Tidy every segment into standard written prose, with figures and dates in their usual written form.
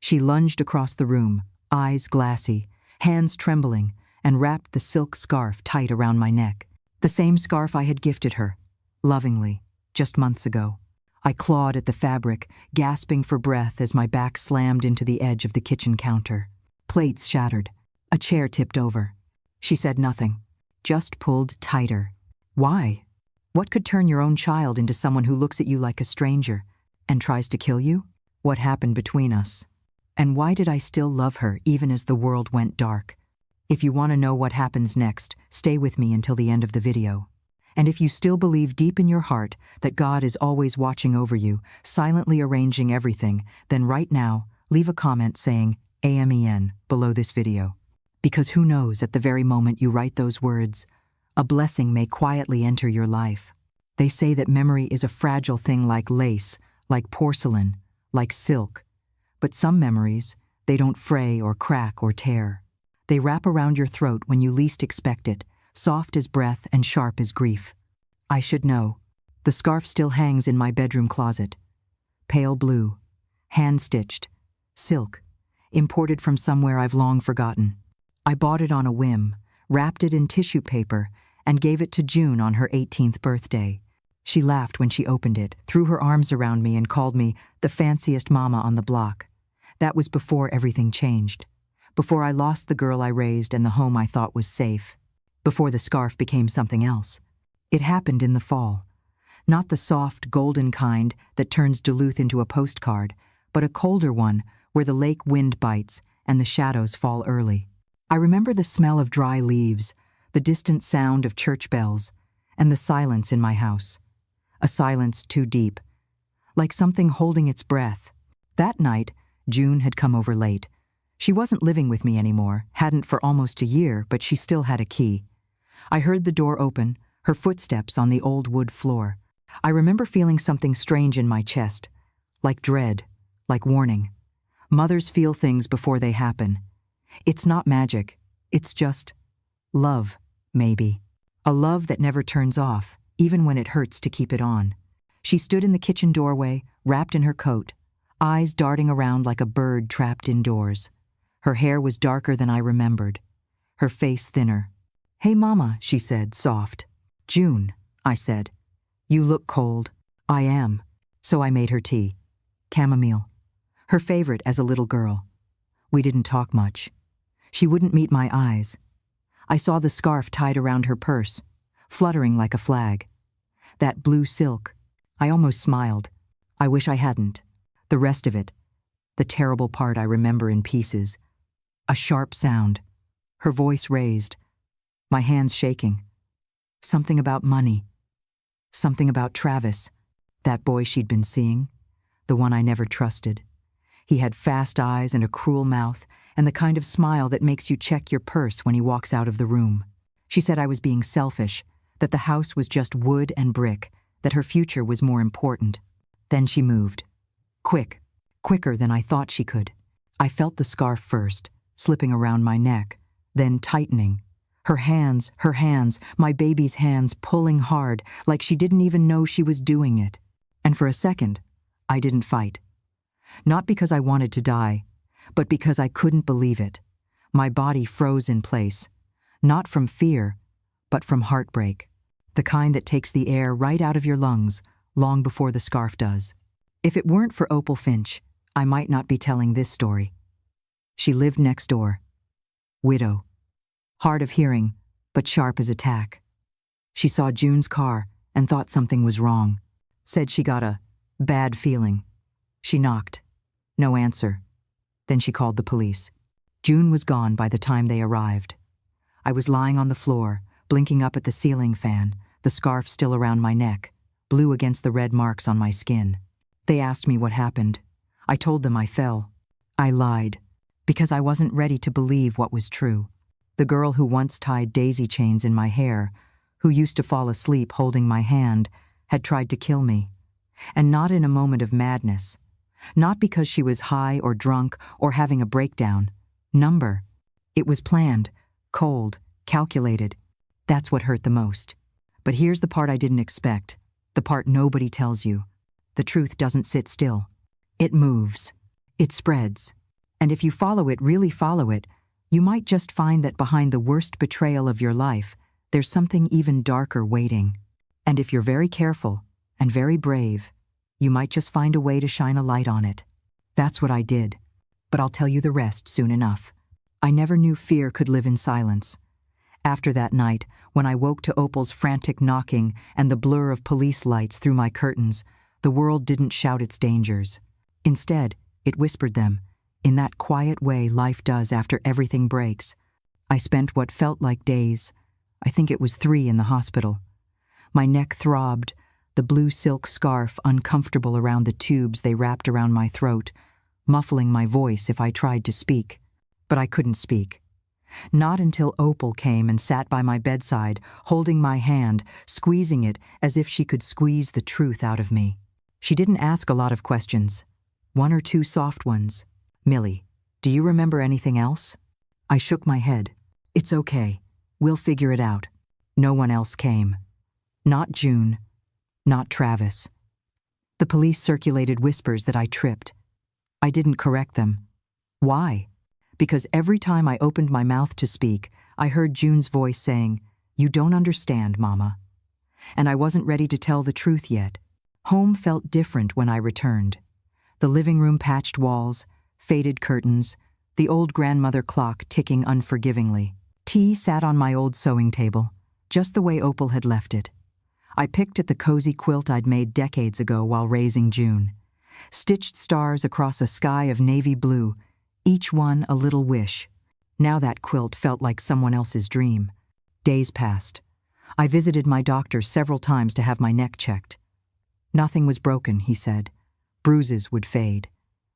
She lunged across the room, eyes glassy, hands trembling, and wrapped the silk scarf tight around my neck. The same scarf I had gifted her, lovingly, just months ago. I clawed at the fabric, gasping for breath as my back slammed into the edge of the kitchen counter. Plates shattered. A chair tipped over. She said nothing, just pulled tighter. Why? What could turn your own child into someone who looks at you like a stranger and tries to kill you? What happened between us? And why did I still love her even as the world went dark? If you want to know what happens next, stay with me until the end of the video. And if you still believe deep in your heart that God is always watching over you, silently arranging everything, then right now, leave a comment saying Amen below this video. Because who knows, at the very moment you write those words, a blessing may quietly enter your life. They say that memory is a fragile thing like lace, like porcelain, like silk. But some memories, they don't fray or crack or tear. They wrap around your throat when you least expect it, soft as breath and sharp as grief. I should know. The scarf still hangs in my bedroom closet. Pale blue, hand-stitched, silk, imported from somewhere I've long forgotten. I bought it on a whim, wrapped it in tissue paper, and gave it to June on her 18th birthday. She laughed when she opened it, threw her arms around me, and called me the fanciest mama on the block. That was before everything changed. Before I lost the girl I raised and the home I thought was safe. Before the scarf became something else. It happened in the fall. Not the soft, golden kind that turns Duluth into a postcard, but a colder one where the lake wind bites and the shadows fall early. I remember the smell of dry leaves, the distant sound of church bells, and the silence in my house. A silence too deep, like something holding its breath. That night, June had come over late. She wasn't living with me anymore, hadn't for almost a year, but she still had a key. I heard the door open, her footsteps on the old wood floor. I remember feeling something strange in my chest, like dread, like warning. Mothers feel things before they happen. It's not magic, it's just love, maybe. A love that never turns off, even when it hurts to keep it on. She stood in the kitchen doorway, wrapped in her coat, eyes darting around like a bird trapped indoors. Her hair was darker than I remembered, her face thinner. "Hey, Mama," she said, soft. "June," I said. "You look cold." "I am." So I made her tea. Chamomile. Her favorite as a little girl. We didn't talk much. She wouldn't meet my eyes. I saw the scarf tied around her purse, fluttering like a flag. That blue silk. I almost smiled. I wish I hadn't. The rest of it, the terrible part, I remember in pieces. A sharp sound. Her voice raised. My hands shaking. Something about money. Something about Travis, that boy she'd been seeing, the one I never trusted. He had fast eyes and a cruel mouth, and the kind of smile that makes you check your purse when he walks out of the room. She said I was being selfish, that the house was just wood and brick, that her future was more important. Then she moved. Quick, quicker than I thought she could. I felt the scarf first, slipping around my neck, then tightening. Her hands, my baby's hands, pulling hard, like she didn't even know she was doing it. And for a second, I didn't fight. Not because I wanted to die, but because I couldn't believe it. My body froze in place, not from fear, but from heartbreak. The kind that takes the air right out of your lungs, long before the scarf does. If it weren't for Opal Finch, I might not be telling this story. She lived next door. Widow. Hard of hearing, but sharp as a tack. She saw June's car and thought something was wrong. Said she got a bad feeling. She knocked. No answer. Then she called the police. June was gone by the time they arrived. I was lying on the floor, blinking up at the ceiling fan, the scarf still around my neck, blue against the red marks on my skin. They asked me what happened. I told them I fell. I lied, because I wasn't ready to believe what was true. The girl who once tied daisy chains in my hair, who used to fall asleep holding my hand, had tried to kill me. And not in a moment of madness. Not because she was high or drunk or having a breakdown. Number. It was planned, cold, calculated. That's what hurt the most. But here's the part I didn't expect. The part nobody tells you. The truth doesn't sit still. It moves. It spreads. And if you follow it, really follow it, you might just find that behind the worst betrayal of your life, there's something even darker waiting. And if you're very careful and very brave, you might just find a way to shine a light on it. That's what I did. But I'll tell you the rest soon enough. I never knew fear could live in silence. After that night, when I woke to Opal's frantic knocking and the blur of police lights through my curtains, the world didn't shout its dangers. Instead, it whispered them, in that quiet way life does after everything breaks. I spent what felt like days, I think it was 3 in the hospital. My neck throbbed, the blue silk scarf uncomfortable around the tubes they wrapped around my throat, muffling my voice if I tried to speak. But I couldn't speak. Not until Opal came and sat by my bedside, holding my hand, squeezing it as if she could squeeze the truth out of me. She didn't ask a lot of questions. 1 or 2 soft ones. "Millie, do you remember anything else?" I shook my head. "It's okay. We'll figure it out." No one else came. Not June. Not Travis. The police circulated whispers that I tripped. I didn't correct them. Why? Because every time I opened my mouth to speak, I heard June's voice saying, "You don't understand, Mama." And I wasn't ready to tell the truth yet. Home felt different when I returned. The living room patched walls, faded curtains, the old grandmother clock ticking unforgivingly. Tea sat on my old sewing table, just the way Opal had left it. I picked at the cozy quilt I'd made decades ago while raising June. Stitched stars across a sky of navy blue, each one a little wish. Now that quilt felt like someone else's dream. Days passed. I visited my doctor several times to have my neck checked. Nothing was broken, he said. Bruises would fade.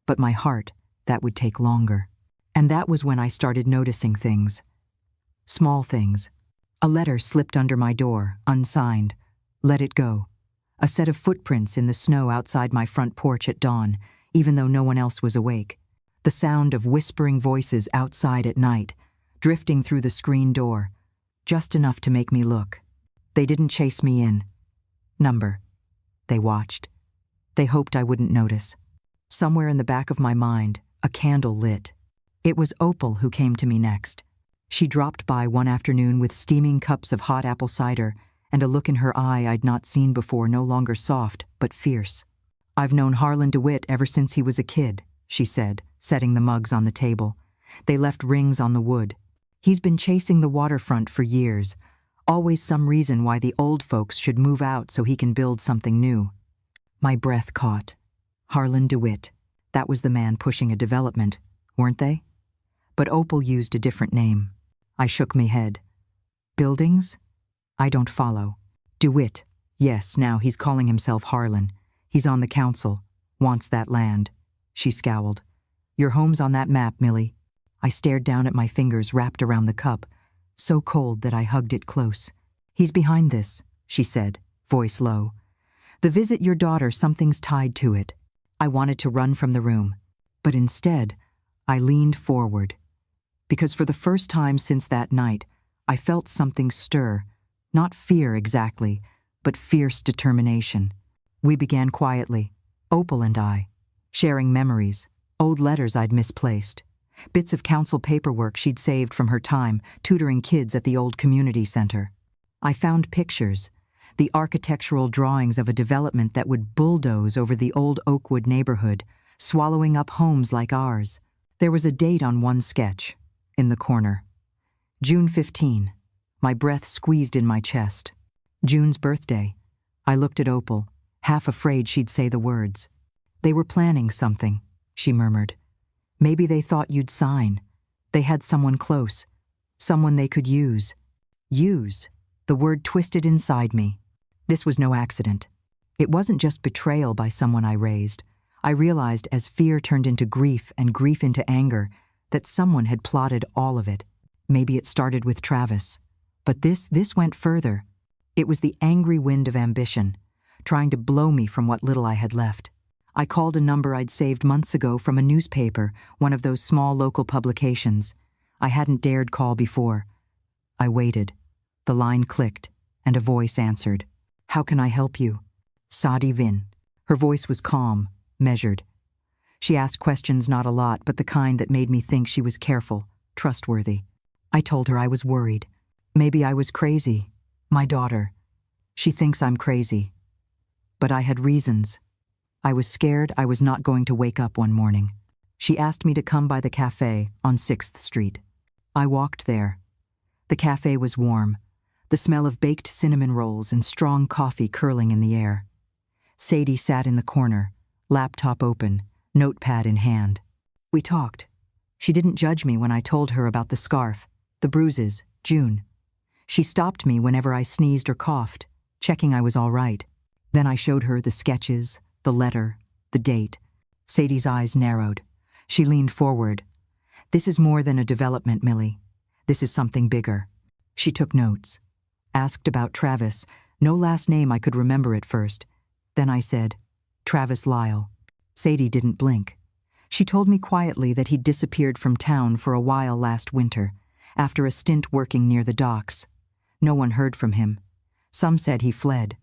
But my heart, that would take longer. And that was when I started noticing things. Small things. A letter slipped under my door, unsigned. Let it go. A set of footprints in the snow outside my front porch at dawn, even though no one else was awake. The sound of whispering voices outside at night, drifting through the screen door, just enough to make me look. They didn't chase me in. Number. They watched. They hoped I wouldn't notice. Somewhere in the back of my mind, a candle lit. It was Opal who came to me next. She dropped by one afternoon with steaming cups of hot apple cider and a look in her eye I'd not seen before, no longer soft, but fierce. "I've known Harlan DeWitt ever since he was a kid," she said, setting the mugs on the table. They left rings on the wood. "He's been chasing the waterfront for years. Always some reason why the old folks should move out so he can build something new." My breath caught. Harlan DeWitt. That was the man pushing a development, weren't they? But Opal used a different name. I shook my head. Buildings? I don't follow. DeWitt. Yes, now he's calling himself Harlan. He's on the council. Wants that land. She scowled. "Your home's on that map, Millie." I stared down at my fingers wrapped around the cup, so cold that I hugged it close. "He's behind this," she said, voice low. "The visit your daughter, something's tied to it." I wanted to run from the room, but instead, I leaned forward. Because for the first time since that night, I felt something stir, not fear exactly, but fierce determination. We began quietly, Opal and I, sharing memories, old letters I'd misplaced, bits of council paperwork she'd saved from her time tutoring kids at the old community center. I found pictures, the architectural drawings of a development that would bulldoze over the old Oakwood neighborhood, swallowing up homes like ours. There was a date on one sketch, in the corner. June 15. My breath squeezed in my chest. June's birthday. I looked at Opal, half afraid she'd say the words. "They were planning something," she murmured. "Maybe they thought you'd sign. They had someone close, someone they could use." Use. The word twisted inside me. This was no accident. It wasn't just betrayal by someone I raised. I realized as fear turned into grief and grief into anger that someone had plotted all of it. Maybe it started with Travis. But this went further. It was the angry wind of ambition, trying to blow me from what little I had left. I called a number I'd saved months ago from a newspaper, one of those small local publications. I hadn't dared call before. I waited. The line clicked, and a voice answered. "How can I help you?" Sadi Vin. Her voice was calm, measured. She asked questions not a lot, but the kind that made me think she was careful, trustworthy. I told her I was worried. Maybe I was crazy. My daughter. She thinks I'm crazy. But I had reasons. I was scared I was not going to wake up one morning. She asked me to come by the cafe on 6th Street. I walked there. The cafe was warm, the smell of baked cinnamon rolls and strong coffee curling in the air. Sadie sat in the corner, laptop open, notepad in hand. We talked. She didn't judge me when I told her about the scarf, the bruises, June. She stopped me whenever I sneezed or coughed, checking I was all right. Then I showed her the sketches, the letter, the date. Sadie's eyes narrowed. She leaned forward. "This is more than a development, Millie. This is something bigger." She took notes. Asked about Travis, no last name I could remember at first. Then I said, "Travis Lyle." Sadie didn't blink. She told me quietly that he'd disappeared from town for a while last winter, after a stint working near the docks. No one heard from him. Some said he fled,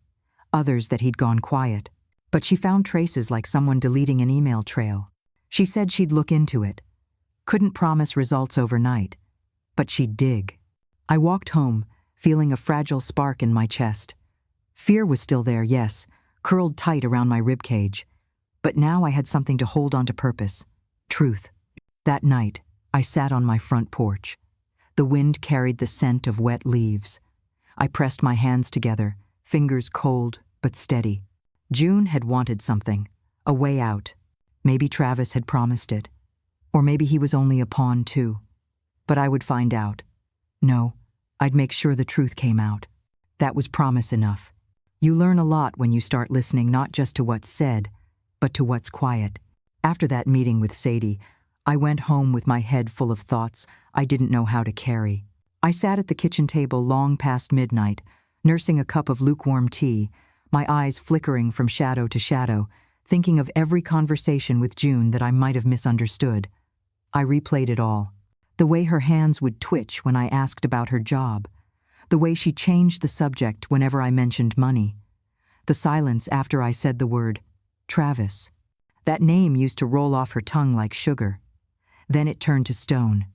others that he'd gone quiet. But she found traces like someone deleting an email trail. She said she'd look into it. Couldn't promise results overnight, but she'd dig. I walked home, feeling a fragile spark in my chest. Fear was still there, yes, curled tight around my ribcage. But now I had something to hold on to purpose. Truth. That night, I sat on my front porch. The wind carried the scent of wet leaves. I pressed my hands together, fingers cold but steady. June had wanted something, a way out. Maybe Travis had promised it. Or maybe he was only a pawn too. But I would find out. No, I'd make sure the truth came out. That was promise enough. You learn a lot when you start listening not just to what's said, but to what's quiet. After that meeting with Sadie, I went home with my head full of thoughts I didn't know how to carry. I sat at the kitchen table long past midnight, nursing a cup of lukewarm tea, my eyes flickering from shadow to shadow, thinking of every conversation with June that I might have misunderstood. I replayed it all. The way her hands would twitch when I asked about her job. The way she changed the subject whenever I mentioned money. The silence after I said the word Travis. That name used to roll off her tongue like sugar. Then it turned to stone.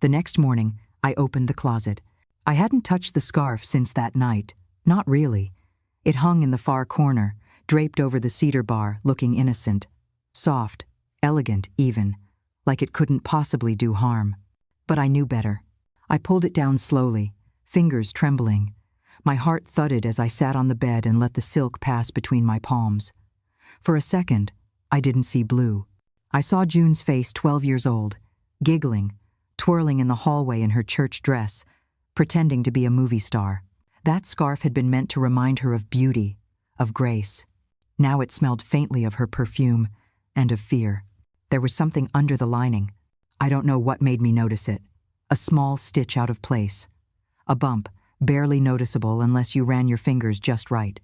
The next morning, I opened the closet. I hadn't touched the scarf since that night. Not really. It hung in the far corner, draped over the cedar bar, looking innocent. Soft, elegant even, like it couldn't possibly do harm. But I knew better. I pulled it down slowly, fingers trembling. My heart thudded as I sat on the bed and let the silk pass between my palms. For a second, I didn't see blue. I saw June's face, 12 years old, giggling, twirling in the hallway in her church dress, pretending to be a movie star. That scarf had been meant to remind her of beauty, of grace. Now it smelled faintly of her perfume and of fear. There was something under the lining. I don't know what made me notice it. A small stitch out of place. A bump, barely noticeable unless you ran your fingers just right.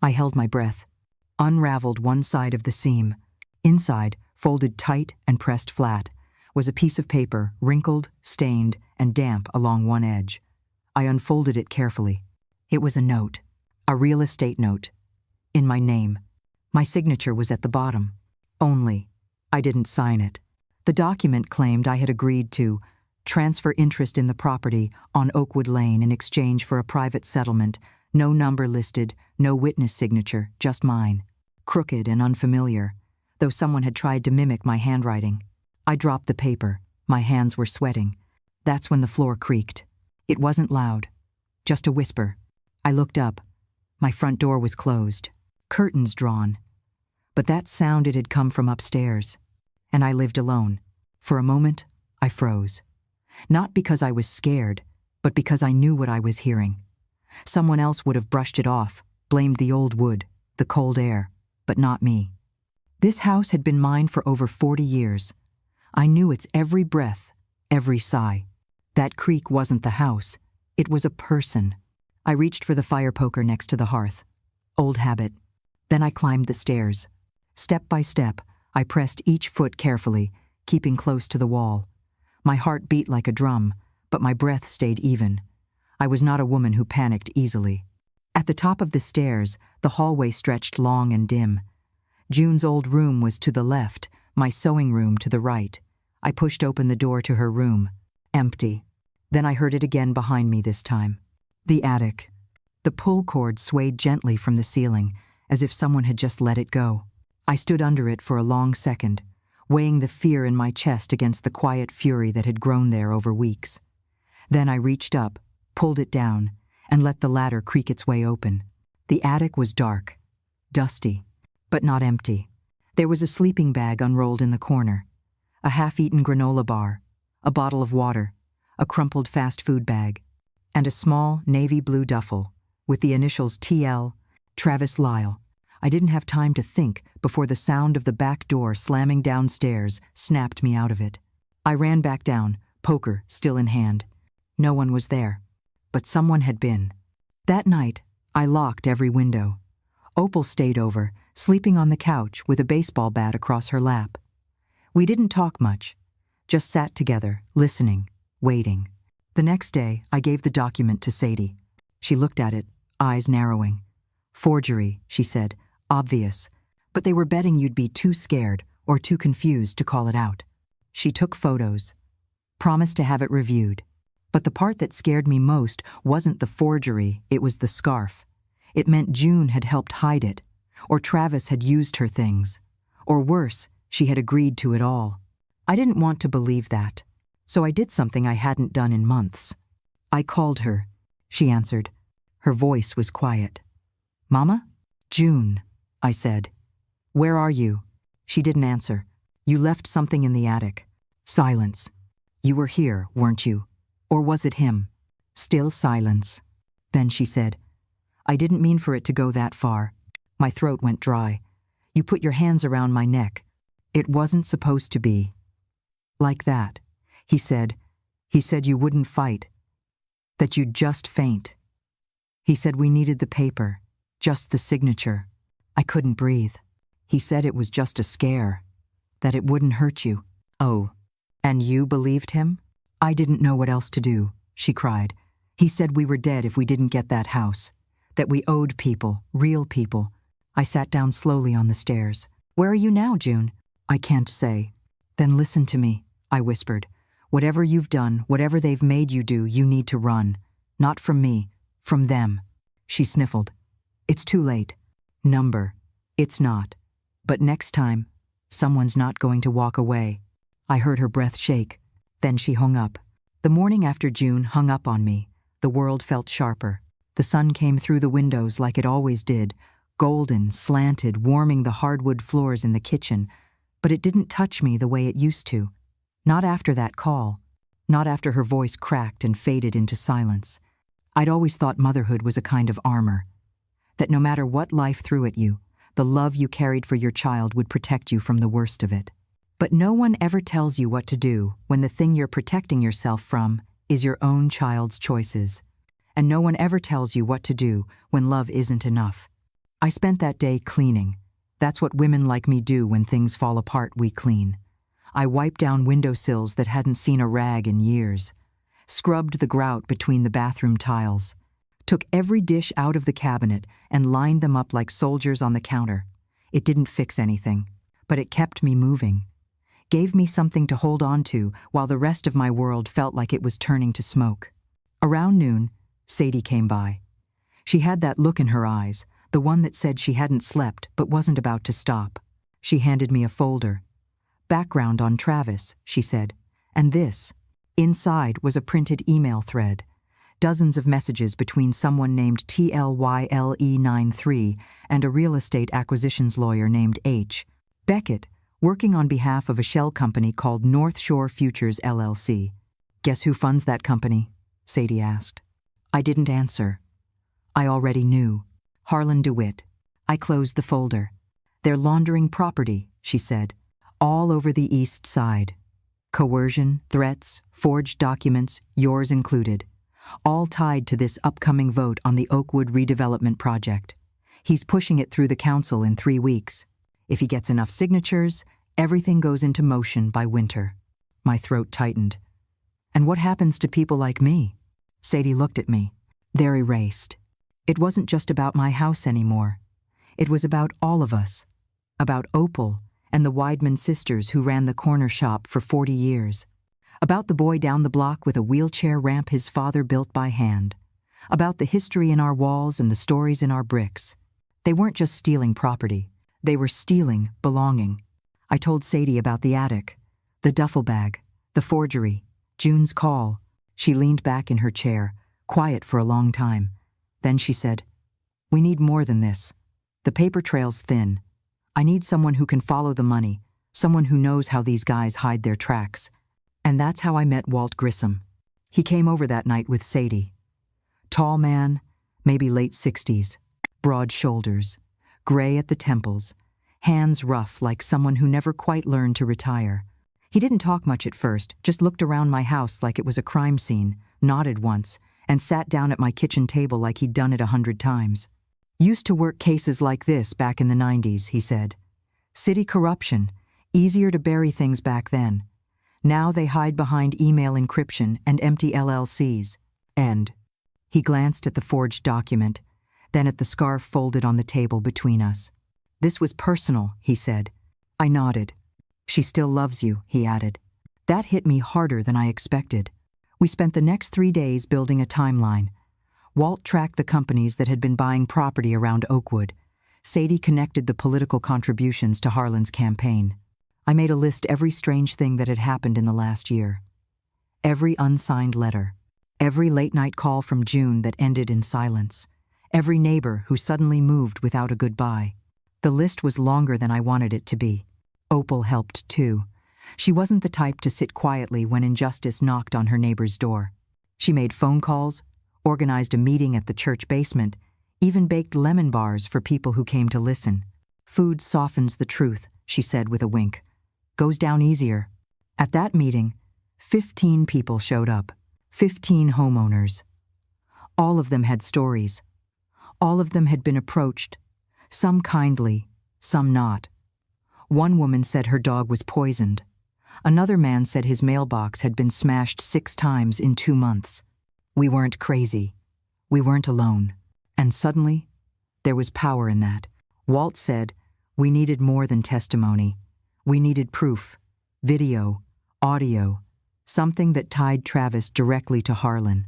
I held my breath. Unraveled one side of the seam. Inside, folded tight and pressed flat, was a piece of paper, wrinkled, stained, and damp along one edge. I unfolded it carefully. It was a note. A real estate note. In my name. My signature was at the bottom. Only. I didn't sign it. The document claimed I had agreed to transfer interest in the property on Oakwood Lane in exchange for a private settlement, no number listed, no witness signature, just mine. Crooked and unfamiliar, though someone had tried to mimic my handwriting. I dropped the paper. My hands were sweating. That's when the floor creaked. It wasn't loud, just a whisper. I looked up. My front door was closed, curtains drawn. But that sound, it had come from upstairs. And I lived alone. For a moment, I froze. Not because I was scared, but because I knew what I was hearing. Someone else would have brushed it off, blamed the old wood, the cold air, but not me. This house had been mine for over 40 years. I knew its every breath, every sigh. That creak wasn't the house. It was a person. I reached for the fire poker next to the hearth. Old habit. Then I climbed the stairs. Step by step, I pressed each foot carefully, keeping close to the wall. My heart beat like a drum, but my breath stayed even. I was not a woman who panicked easily. At the top of the stairs, the hallway stretched long and dim. June's old room was to the left, My sewing room to the right. I pushed open the door to her room. Empty. Then I heard it again behind me this time. The attic. The pull cord swayed gently from the ceiling, as if someone had just let it go. I stood under it for a long second, weighing the fear in my chest against the quiet fury that had grown there over weeks. Then I reached up, pulled it down, and let the ladder creak its way open. The attic was dark, dusty, but not empty. There was a sleeping bag unrolled in the corner, a half-eaten granola bar, a bottle of water, a crumpled fast food bag, and a small navy blue duffel with the initials TL, Travis Lyle. I didn't have time to think before the sound of the back door slamming downstairs snapped me out of it. I ran back down, poker still in hand. No one was there, but someone had been. That night, I locked every window. Opal stayed over, sleeping on the couch with a baseball bat across her lap. We didn't talk much, just sat together, listening, waiting. The next day, I gave the document to Sadie. She looked at it, eyes narrowing. Forgery, she said, obvious, but they were betting you'd be too scared or too confused to call it out. She took photos, promised to have it reviewed. But the part that scared me most wasn't the forgery, it was the scarf. It meant June had helped hide it, or Travis had used her things. Or worse, she had agreed to it all. I didn't want to believe that, so I did something I hadn't done in months. I called her. She answered. Her voice was quiet. "Mama?" "June," I said. "Where are you?" She didn't answer. "You left something in the attic." Silence. "You were here, weren't you? Or was it him?" Still silence. Then she said, "I didn't mean for it to go that far." My throat went dry. "You put your hands around my neck. It wasn't supposed to be." "Like that," he said. "He said you wouldn't fight. That you'd just faint. He said we needed the paper, just the signature." I couldn't breathe. "He said it was just a scare, that it wouldn't hurt you." "Oh, and you believed him?" "I didn't know what else to do," she cried. "He said we were dead if we didn't get that house, that we owed people, real people." I sat down slowly on the stairs. "Where are you now, June?" "I can't say." "Then listen to me," I whispered. "Whatever you've done, whatever they've made you do, you need to run. Not from me, from them." She sniffled. "It's too late." "Number. It's not. But next time, someone's not going to walk away." I heard her breath shake. Then she hung up. The morning after June hung up on me, the world felt sharper. The sun came through the windows like it always did, golden, slanted, warming the hardwood floors in the kitchen, but it didn't touch me the way it used to. Not after that call. Not after her voice cracked and faded into silence. I'd always thought motherhood was a kind of armor, that no matter what life threw at you, the love you carried for your child would protect you from the worst of it. But no one ever tells you what to do when the thing you're protecting yourself from is your own child's choices. And no one ever tells you what to do when love isn't enough. I spent that day cleaning. That's what women like me do when things fall apart, we clean. I wiped down windowsills that hadn't seen a rag in years, scrubbed the grout between the bathroom tiles, took every dish out of the cabinet and lined them up like soldiers on the counter. It didn't fix anything, but it kept me moving. Gave me something to hold on to while the rest of my world felt like it was turning to smoke. Around noon, Sadie came by. She had that look in her eyes, the one that said she hadn't slept but wasn't about to stop. She handed me a folder. "Background on Travis," she said. "And this." Inside was a printed email thread. Dozens of messages between someone named TLYLE93 and a real estate acquisitions lawyer named H. Beckett, working on behalf of a shell company called North Shore Futures LLC. "Guess who funds that company?" Sadie asked. I didn't answer. I already knew. Harlan DeWitt. I closed the folder. "They're laundering property," she said, "all over the East Side. Coercion, threats, forged documents, yours included. All tied to this upcoming vote on the Oakwood redevelopment project. He's pushing it through the council in 3 weeks. If he gets enough signatures, everything goes into motion by winter." My throat tightened. "And what happens to people like me?" Sadie looked at me. "They're erased. It wasn't just about my house anymore. It was about all of us. About Opal and the Weidman sisters who ran the corner shop for 40 years. About the boy down the block with a wheelchair ramp his father built by hand. About the history in our walls and the stories in our bricks. They weren't just stealing property. They were stealing belonging. I told Sadie about the attic, the duffel bag, the forgery, June's call. She leaned back in her chair, quiet for a long time. Then she said, "We need more than this. The paper trail's thin. I need someone who can follow the money, someone who knows how these guys hide their tracks." And that's how I met Walt Grissom. He came over that night with Sadie. Tall man, maybe late 60s, broad shoulders, gray at the temples, hands rough like someone who never quite learned to retire. He didn't talk much at first, just looked around my house like it was a crime scene, nodded once, and sat down at my kitchen table like he'd done it 100 times. "Used to work cases like this back in the 90s, he said. "City corruption, easier to bury things back then. Now they hide behind email encryption and empty LLCs. And..." He glanced at the forged document, then at the scarf folded on the table between us. "This was personal," he said. I nodded. "She still loves you," he added. That hit me harder than I expected. We spent the next 3 days building a timeline. Walt tracked the companies that had been buying property around Oakwood. Sadie connected the political contributions to Harlan's campaign. I made a list every strange thing that had happened in the last year. Every unsigned letter. Every late-night call from June that ended in silence. Every neighbor who suddenly moved without a goodbye. The list was longer than I wanted it to be. Opal helped too. She wasn't the type to sit quietly when injustice knocked on her neighbor's door. She made phone calls, organized a meeting at the church basement, even baked lemon bars for people who came to listen. "Food softens the truth," she said with a wink. "Goes down easier." At that meeting, 15 people showed up. 15 homeowners. All of them had stories. All of them had been approached, some kindly, some not. One woman said her dog was poisoned. Another man said his mailbox had been smashed 6 times in 2 months. We weren't crazy. We weren't alone. And suddenly, there was power in that. Walt said we needed more than testimony. We needed proof, video, audio, something that tied Travis directly to Harlan.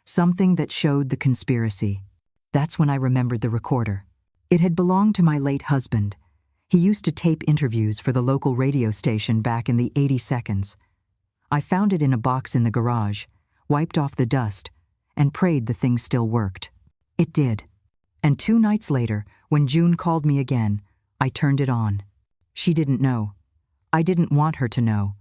Something that showed the conspiracy. That's when I remembered the recorder. It had belonged to my late husband. He used to tape interviews for the local radio station back in the 80 seconds. I found it in a box in the garage, wiped off the dust, and prayed the thing still worked. It did. And 2 nights later, when June called me again, I turned it on. She didn't know. I didn't want her to know,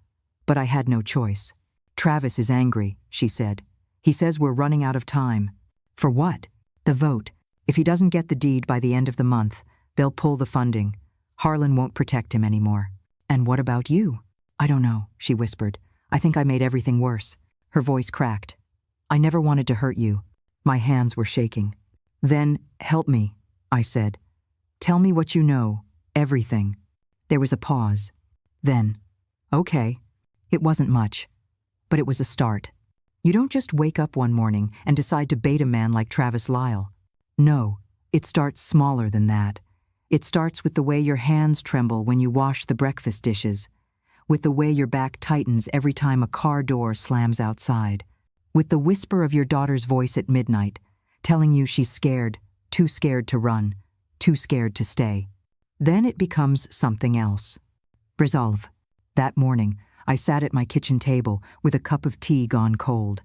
but I had no choice. "Travis is angry," she said. "He says we're running out of time." "For what?" "The vote. If he doesn't get the deed by the end of the month, they'll pull the funding. Harlan won't protect him anymore." "And what about you?" "I don't know," she whispered. "I think I made everything worse." Her voice cracked. "I never wanted to hurt you." My hands were shaking. "Then, help me," I said. "Tell me what you know, everything." There was a pause. Then, "Okay." It wasn't much, but it was a start. You don't just wake up one morning and decide to bait a man like Travis Lyle. No, it starts smaller than that. It starts with the way your hands tremble when you wash the breakfast dishes, with the way your back tightens every time a car door slams outside, with the whisper of your daughter's voice at midnight, telling you she's scared, too scared to run, too scared to stay. Then it becomes something else. Resolve. That morning, I sat at my kitchen table with a cup of tea gone cold,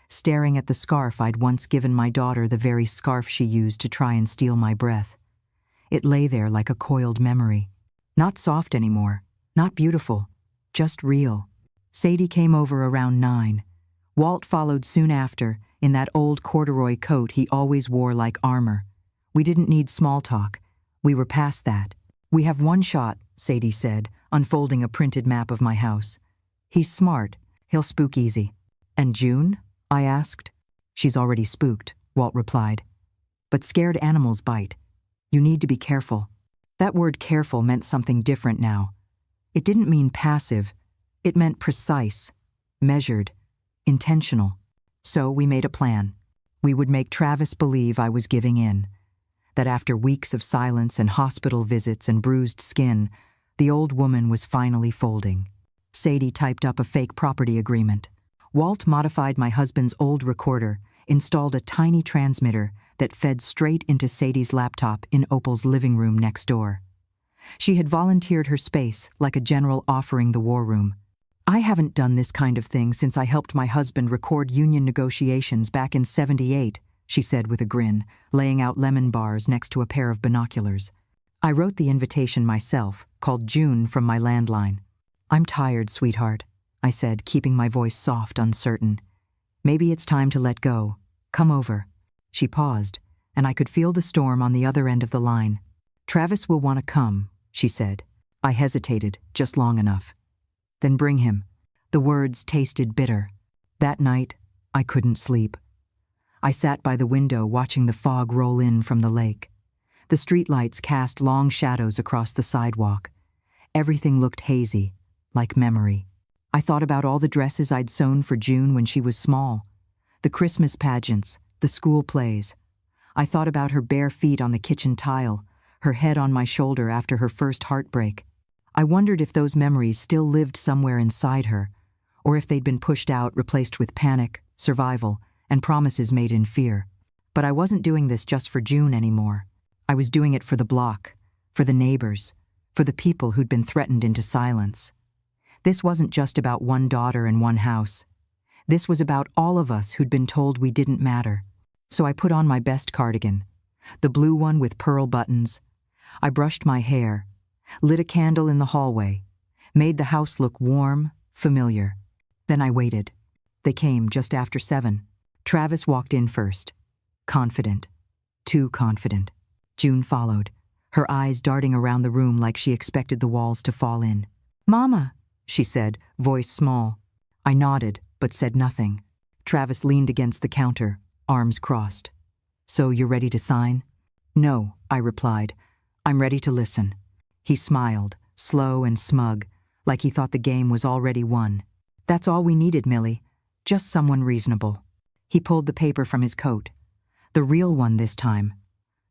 staring at the scarf I'd once given my daughter, the very scarf she used to try and steal my breath. It lay there like a coiled memory. Not soft anymore, not beautiful, just real. Sadie came over around 9. Walt followed soon after, in that old corduroy coat he always wore like armor. We didn't need small talk. We were past that. "We have one shot," Sadie said, unfolding a printed map of my house. "He's smart. He'll spook easy." "And June?" I asked. "She's already spooked," Walt replied. "But scared animals bite. You need to be careful." That word careful meant something different now. It didn't mean passive. It meant precise, measured, intentional. So we made a plan. We would make Travis believe I was giving in. That after weeks of silence and hospital visits and bruised skin, The old woman was finally folding. Sadie typed up a fake property agreement. Walt modified my husband's old recorder, installed a tiny transmitter that fed straight into Sadie's laptop in Opal's living room next door. She had volunteered her space like a general offering the war room. I haven't done this kind of thing since I helped my husband record union negotiations back in '78, she said with a grin, laying out lemon bars next to a pair of binoculars. I wrote the invitation myself, called June from my landline. I'm tired, sweetheart, I said, keeping my voice soft, uncertain. Maybe it's time to let go. Come over. She paused, and I could feel the storm on the other end of the line. Travis will want to come, she said. I hesitated, just long enough. Then bring him. The words tasted bitter. That night, I couldn't sleep. I sat by the window watching the fog roll in from the lake. The streetlights cast long shadows across the sidewalk. Everything looked hazy, like memory. I thought about all the dresses I'd sewn for June when she was small. The Christmas pageants, the school plays. I thought about her bare feet on the kitchen tile, her head on my shoulder after her first heartbreak. I wondered if those memories still lived somewhere inside her, or if they'd been pushed out, replaced with panic, survival, and promises made in fear. But I wasn't doing this just for June anymore. I was doing it for the block, for the neighbors, for the people who'd been threatened into silence. This wasn't just about one daughter and one house. This was about all of us who'd been told we didn't matter. So I put on my best cardigan, the blue one with pearl buttons. I brushed my hair, lit a candle in the hallway, made the house look warm, familiar. Then I waited. They came just after 7. Travis walked in first. Confident. Too confident. June followed, her eyes darting around the room like she expected the walls to fall in. "Mama," she said, voice small. I nodded, but said nothing. Travis leaned against the counter, arms crossed. "So you're ready to sign?" "No," I replied. "I'm ready to listen." He smiled, slow and smug, like he thought the game was already won. "That's all we needed, Millie. Just someone reasonable." He pulled the paper from his coat. The real one this time.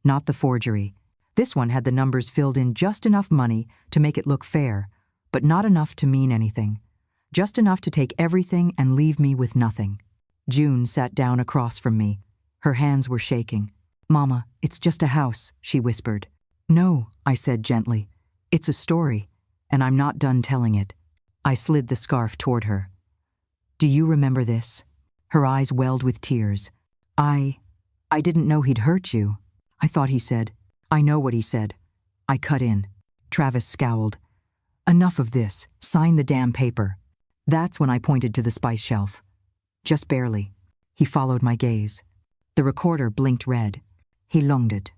Not the forgery. This one had the numbers filled in just enough money to make it look fair, but not enough to mean anything. Just enough to take everything and leave me with nothing. June sat down across from me. Her hands were shaking. "Mama, it's just a house," she whispered. "No," I said gently. "It's a story, and I'm not done telling it." I slid the scarf toward her. "Do you remember this?" Her eyes welled with tears. I didn't know he'd hurt you." I thought he said. "I know what he said." I cut in. Travis scowled. "Enough of this. Sign the damn paper." That's when I pointed to the spice shelf. Just barely. He followed my gaze. The recorder blinked red. He lunged it.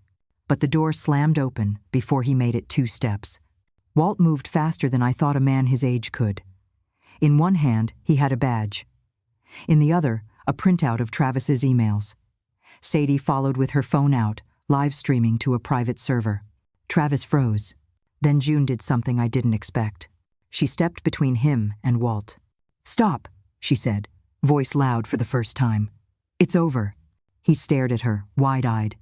But the door slammed open before he made it 2 steps. Walt moved faster than I thought a man his age could. In one hand, he had a badge. In the other, a printout of Travis's emails. Sadie followed with her phone out, live streaming to a private server. Travis froze. Then June did something I didn't expect. She stepped between him and Walt. "Stop," she said, voice loud for the first time. "It's over." He stared at her, wide-eyed.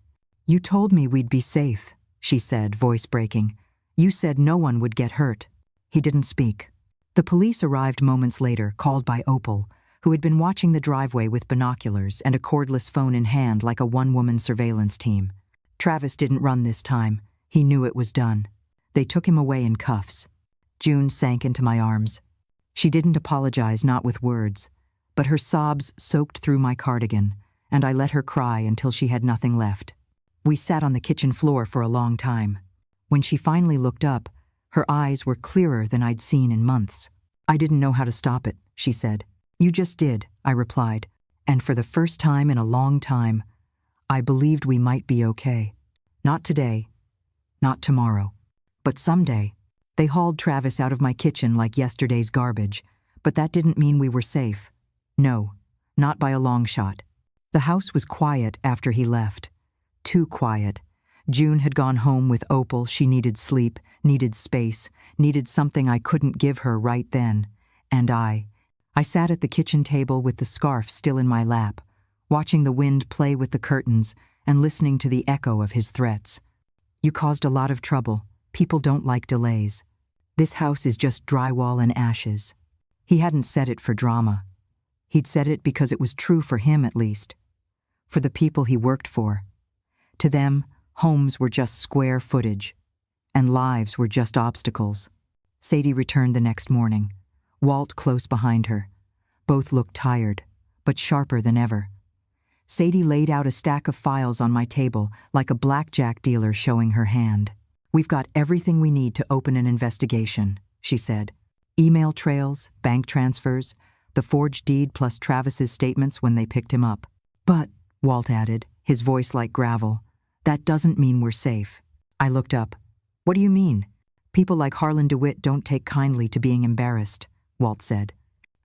"You told me we'd be safe," she said, voice breaking. "You said no one would get hurt." He didn't speak. The police arrived moments later, called by Opal, who had been watching the driveway with binoculars and a cordless phone in hand like a one-woman surveillance team. Travis didn't run this time. He knew it was done. They took him away in cuffs. June sank into my arms. She didn't apologize, not with words, but her sobs soaked through my cardigan, and I let her cry until she had nothing left. We sat on the kitchen floor for a long time. When she finally looked up, her eyes were clearer than I'd seen in months. "I didn't know how to stop it," she said. "You just did," I replied, and for the first time in a long time, I believed we might be okay. Not today, not tomorrow, but someday. They hauled Travis out of my kitchen like yesterday's garbage, but that didn't mean we were safe. No, not by a long shot. The house was quiet after he left. Too quiet. June had gone home with Opal. She needed sleep, needed space, needed something I couldn't give her right then. And I sat at the kitchen table with the scarf still in my lap, watching the wind play with the curtains and listening to the echo of his threats. "You caused a lot of trouble. People don't like delays." This house is just drywall and ashes. He hadn't said it for drama. He'd said it because it was true for him, at least. For the people he worked for. To them, homes were just square footage, and lives were just obstacles. Sadie returned the next morning, Walt close behind her. Both looked tired, but sharper than ever. Sadie laid out a stack of files on my table like a blackjack dealer showing her hand. "We've got everything we need to open an investigation," she said. "Email trails, bank transfers, the forged deed plus Travis's statements when they picked him up. But," Walt added, his voice like gravel, "that doesn't mean we're safe." I looked up. "What do you mean?" "People like Harlan DeWitt don't take kindly to being embarrassed," Walt said.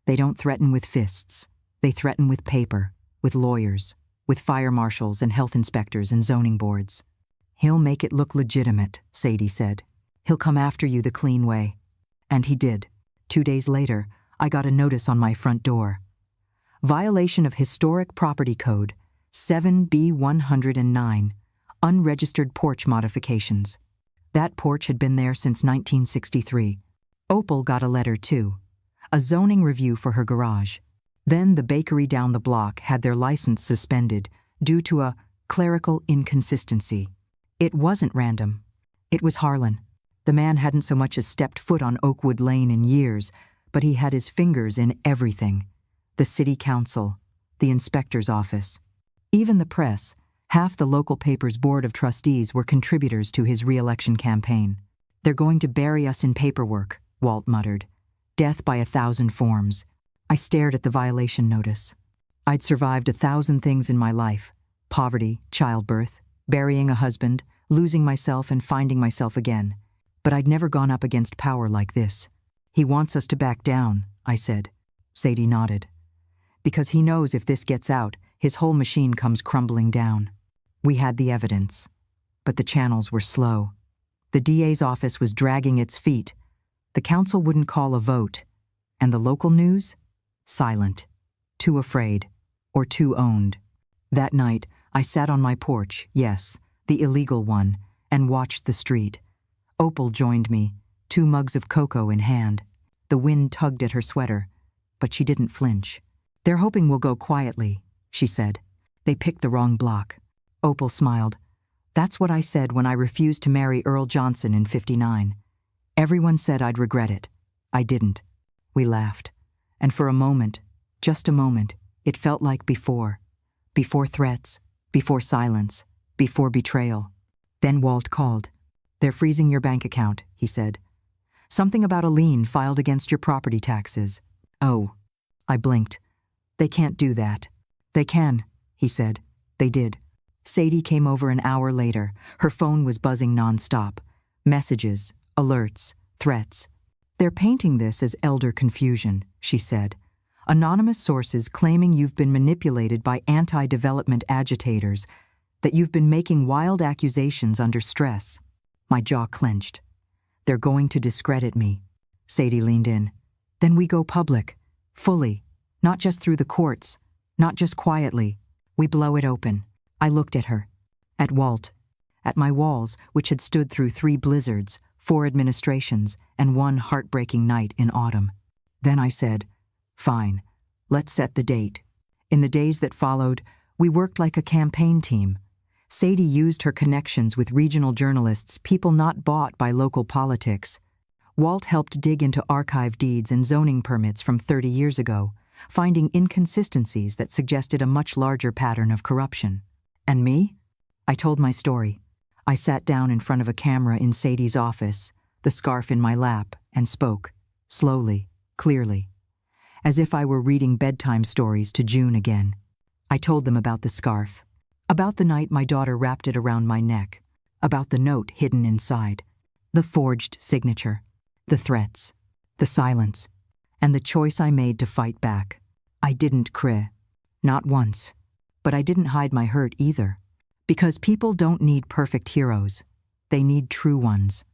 "They don't threaten with fists. They threaten with paper, with lawyers, with fire marshals and health inspectors and zoning boards." "He'll make it look legitimate," Sadie said. "He'll come after you the clean way." And he did. 2 days later, I got a notice on my front door. "Violation of Historic Property Code, 7B109, unregistered porch modifications." That porch had been there since 1963. Opal got a letter too, a zoning review for her garage. Then the bakery down the block had their license suspended due to a clerical inconsistency. It wasn't random. It was Harlan. The man hadn't so much as stepped foot on Oakwood Lane in years, but he had his fingers in everything. The city council, the inspector's office. Even the press, half the local paper's board of trustees were contributors to his re-election campaign. "They're going to bury us in paperwork," Walt muttered. "Death by 1,000 forms." I stared at the violation notice. I'd survived 1,000 things in my life: poverty, childbirth, burying a husband, losing myself and finding myself again. But I'd never gone up against power like this. "He wants us to back down," I said. Sadie nodded. "Because he knows if this gets out, his whole machine comes crumbling down." We had the evidence, but the channels were slow. The DA's office was dragging its feet. The council wouldn't call a vote. And the local news? Silent. Too afraid. Or too owned. That night, I sat on my porch, yes, the illegal one, and watched the street. Opal joined me, 2 mugs of cocoa in hand. The wind tugged at her sweater, but she didn't flinch. "They're hoping we'll go quietly," she said. "They picked the wrong block." Opal smiled. "That's what I said when I refused to marry Earl Johnson in '59. Everyone said I'd regret it. I didn't." We laughed. And for a moment, just a moment, it felt like before. Before threats, before silence, before betrayal. Then Walt called. "They're freezing your bank account," he said. "Something about a lien filed against your property taxes." "Oh." I blinked. "They can't do that." "They can," he said. They did. Sadie came over an hour later. Her phone was buzzing nonstop. Messages, alerts, threats. "They're painting this as elder confusion," she said. "Anonymous sources claiming you've been manipulated by anti-development agitators, that you've been making wild accusations under stress." My jaw clenched. "They're going to discredit me." Sadie leaned in. "Then we go public. Fully. Not just through the courts. Not just quietly. We blow it open." I looked at her. At Walt. At my walls, which had stood through 3 blizzards, 4 administrations, and 1 heartbreaking night in autumn. Then I said, "Fine. Let's set the date." In the days that followed, we worked like a campaign team. Sadie used her connections with regional journalists, people not bought by local politics. Walt helped dig into archive deeds and zoning permits from 30 years ago, finding inconsistencies that suggested a much larger pattern of corruption. And me? I told my story. I sat down in front of a camera in Sadie's office, the scarf in my lap, and spoke, slowly, clearly, as if I were reading bedtime stories to June again. I told them about the scarf, about the night my daughter wrapped it around my neck, about the note hidden inside, the forged signature, the threats, the silence, and the choice I made to fight back. I didn't cry. Not once. But I didn't hide my hurt either. Because people don't need perfect heroes. They need true ones.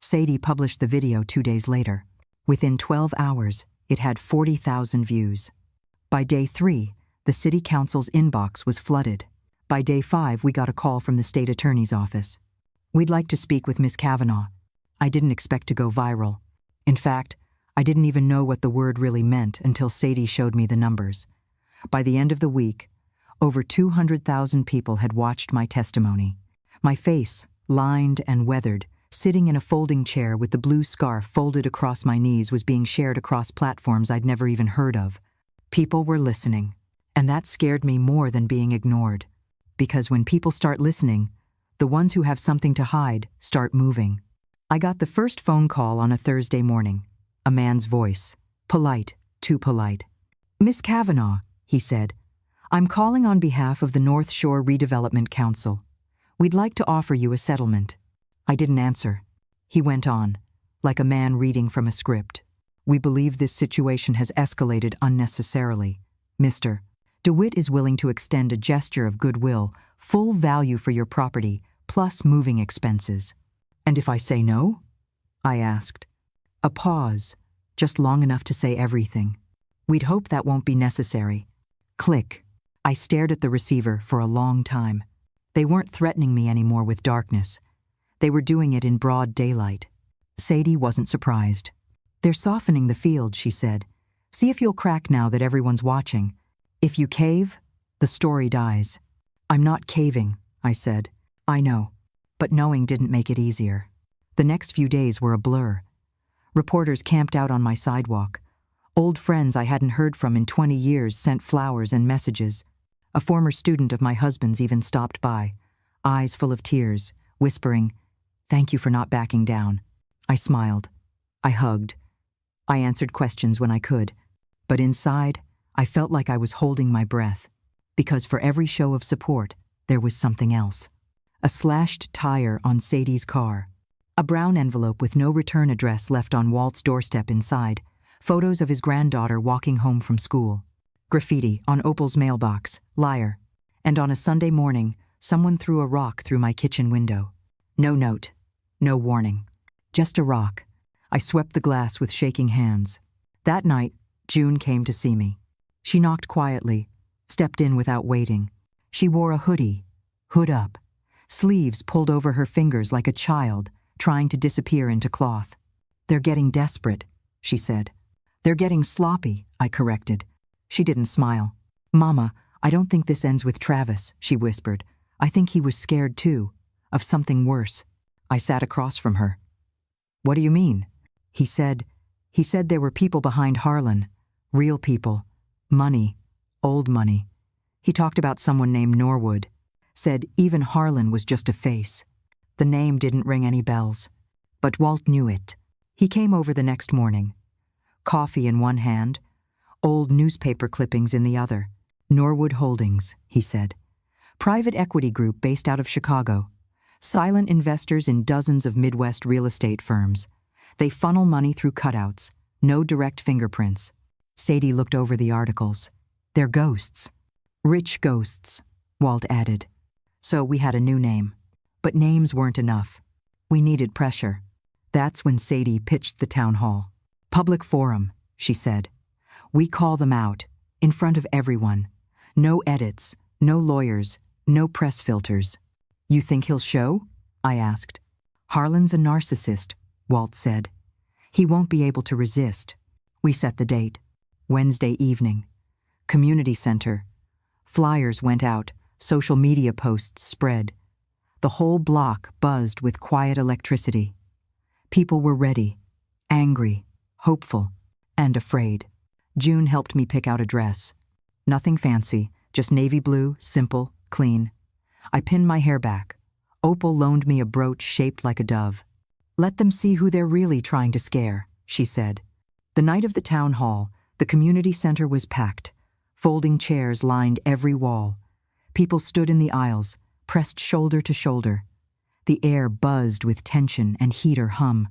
Sadie published the video 2 days later. Within 12 hours, it had 40,000 views. By day 3, the city council's inbox was flooded. By day 5, we got a call from the state attorney's office. "We'd like to speak with Miss Kavanaugh." I didn't expect to go viral. In fact, I didn't even know what the word really meant until Sadie showed me the numbers. By the end of the week, over 200,000 people had watched my testimony. My face, lined and weathered, sitting in a folding chair with the blue scarf folded across my knees, was being shared across platforms I'd never even heard of. People were listening, and that scared me more than being ignored. Because when people start listening, the ones who have something to hide start moving. I got the first phone call on a Thursday morning. A man's voice. Polite, too polite. "Miss Kavanaugh," he said, "I'm calling on behalf of the North Shore Redevelopment Council. We'd like to offer you a settlement." I didn't answer. He went on, like a man reading from a script. "We believe this situation has escalated unnecessarily. Mr. DeWitt is willing to extend a gesture of goodwill, full value for your property, plus moving expenses." "And if I say no?" I asked. A pause, just long enough to say everything. "We'd hope that won't be necessary." Click. I stared at the receiver for a long time. They weren't threatening me anymore with darkness. They were doing it in broad daylight. Sadie wasn't surprised. "They're softening the field," she said. "See if you'll crack now that everyone's watching. If you cave, the story dies." "I'm not caving," I said. "I know." But knowing didn't make it easier. The next few days were a blur. Reporters camped out on my sidewalk. Old friends I hadn't heard from in 20 years sent flowers and messages. A former student of my husband's even stopped by, eyes full of tears, whispering, "Thank you for not backing down." I smiled. I hugged. I answered questions when I could. But inside, I felt like I was holding my breath, because for every show of support, there was something else. A slashed tire on Sadie's car. A brown envelope with no return address left on Walt's doorstep inside. Photos of his granddaughter walking home from school. Graffiti on Opal's mailbox, "Liar." And on a Sunday morning, someone threw a rock through my kitchen window. No note, no warning. Just a rock. I swept the glass with shaking hands. That night, June came to see me. She knocked quietly, stepped in without waiting. She wore a hoodie, hood up, sleeves pulled over her fingers like a child trying to disappear into cloth. "They're getting desperate," she said. "They're getting sloppy," I corrected. She didn't smile. "Mama, I don't think this ends with Travis," she whispered. "I think he was scared too, of something worse." I sat across from her. "What do you mean?" He said there were people behind Harlan. Real people. Money. Old money. He talked about someone named Norwood. Said even Harlan was just a face. The name didn't ring any bells. But Walt knew it. He came over the next morning. Coffee in one hand, old newspaper clippings in the other. "Norwood Holdings," he said. "Private equity group based out of Chicago. Silent investors in dozens of Midwest real estate firms. They funnel money through cutouts, no direct fingerprints." Sadie looked over the articles. "They're ghosts." "Rich ghosts," Walt added. So we had a new name. But names weren't enough. We needed pressure. That's when Sadie pitched the town hall. "Public forum," she said. "We call them out, in front of everyone. No edits, no lawyers, no press filters." "You think he'll show?" I asked. "Harlan's a narcissist," Walt said. "He won't be able to resist." We set the date. Wednesday evening. Community center. Flyers went out, social media posts spread. The whole block buzzed with quiet electricity. People were ready, angry, hopeful, and afraid. June helped me pick out a dress. Nothing fancy, just navy blue, simple, clean. I pinned my hair back. Opal loaned me a brooch shaped like a dove. "Let them see who they're really trying to scare," she said. The night of the town hall, the community center was packed. Folding chairs lined every wall. People stood in the aisles, pressed shoulder to shoulder. The air buzzed with tension and heater hum.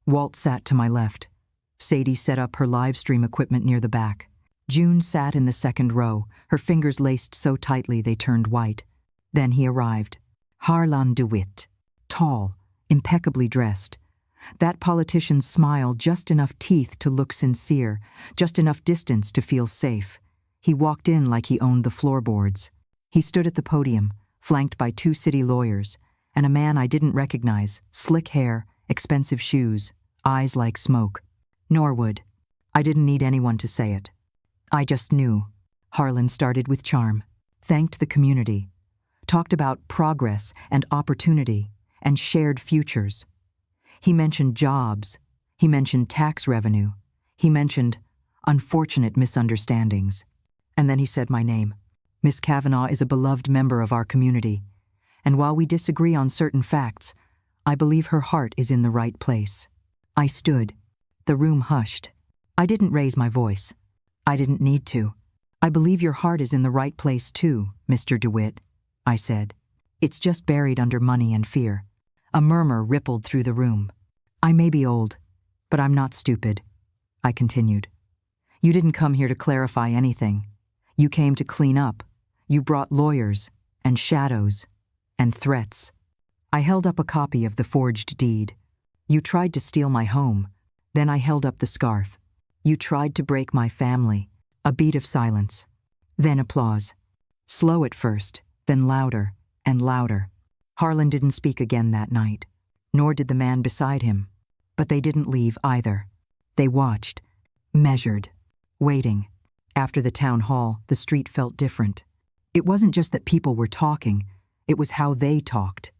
Walt sat to my left. Sadie set up her live stream equipment near the back. June sat in the second row, her fingers laced so tightly they turned white. Then he arrived. Harlan DeWitt. Tall, impeccably dressed. That politician's smile, just enough teeth to look sincere, just enough distance to feel safe. He walked in like he owned the floorboards. He stood at the podium, flanked by 2 city lawyers, and a man I didn't recognize, slick hair, expensive shoes, eyes like smoke. Norwood. I didn't need anyone to say it. I just knew. Harlan started with charm, thanked the community, talked about progress and opportunity and shared futures. He mentioned jobs. He mentioned tax revenue. He mentioned unfortunate misunderstandings. And then he said my name. Miss Kavanaugh is a beloved member of our community, and while we disagree on certain facts, I believe her heart is in the right place. I stood. The room hushed. I didn't raise my voice. I didn't need to. I believe your heart is in the right place too, Mr. DeWitt, I said. It's just buried under money and fear. A murmur rippled through the room. I may be old, but I'm not stupid, I continued. You didn't come here to clarify anything. You came to clean up. You brought lawyers and shadows and threats. I held up a copy of the forged deed. You tried to steal my home. Then I held up the scarf. You tried to break my family. A beat of silence. Then applause. Slow at first, then louder and louder. Harlan didn't speak again that night, nor did the man beside him. But they didn't leave either. They watched, measured, waiting. After the town hall, the street felt different. It wasn't just that people were talking, it was how they talked.